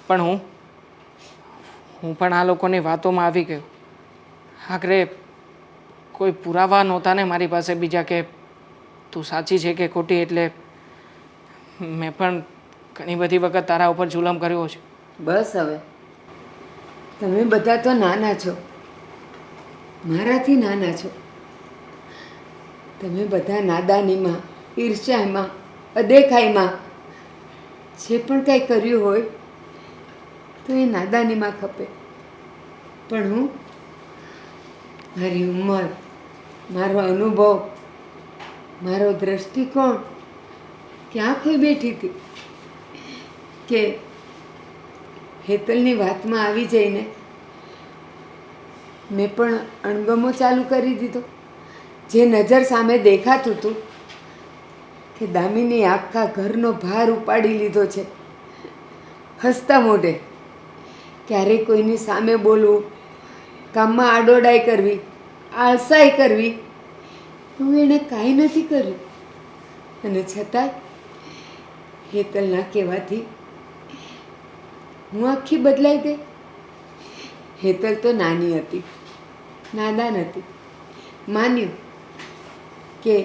પણ હું પણ આ લોકોની વાતોમાં આવી ગયો. આખરે કોઈ પુરાવા નહોતા ને મારી પાસે બીજા કે તું સાચી છે કે ખોટી, એટલે મેં પણ ઘણી બધી વખત તારા ઉપર જુલમ કર્યો છે. બસ હવે તમે બધા તો નાના છો, મારાથી નાના છો. તમે બધા નાદાનીમાં, ઈર્ષ્યામાં, અદેખાઈમાં જે પણ કંઈ કર્યું હોય તો એ નાદાનીમાં ખપે. પણ હું મારી ઉંમર, મારો અનુભવ, મારો દ્રષ્ટિકોણ ક્યાં ખોઈ બેઠી હતી કે હેતલની વાતમાં આવી જઈને મેં પણ અણગમો ચાલુ કરી દીધો. જે નજર સામે દેખાતું હતું કે દામિની આખા ઘરનો ભાર ઉપાડી લીધો છે. હસતા મોઢે ક્યારેય કોઈની સામે બોલવું, કામમાં આડોડાઈ કરવી, આળસાઈ કરવી, એવું એણે કાંઈ નથી કર્યું. અને છતાંય હેતલના કહેવાથી હું આખી બદલાઈ ગઈ. હેતલ તો નાની હતી, નાદાન હતી. માન્યું કે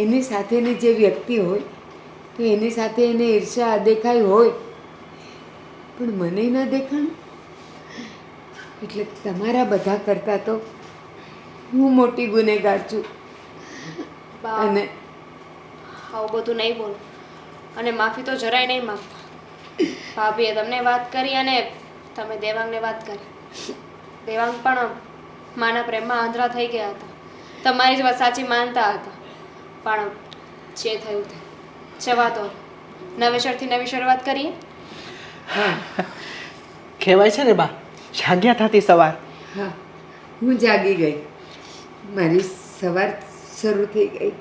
એની સાથેની જે વ્યક્તિ હોય તો એની સાથે એને ઈર્ષા અદેખાઈ હોય, પણ મને ન દેખાણું. એટલે તમારા બધા કરતાં તો હું મોટી ગુનેગાર છું. અને આવું બધું નહીં બોલો અને માફી તો જરાય નહીં માંગતા. ભાભીએ તમને વાત કરી અને તમે દેવાંગને વાત કરી. દેવાંગ પણ માના પ્રેમમાં આંધળા થઈ ગયા હતા. તમારી જ વાત સાચી માનતા હતા. પણ જે થયું તે જવા દો. નવેસરથી નવી શરૂઆત કરીએ. કહેવાય છે ને બા, જાગ્યા થતી સવાર. હા, હું જાગી ગઈ. મારી સવાર શરૂ થઈ ગઈ.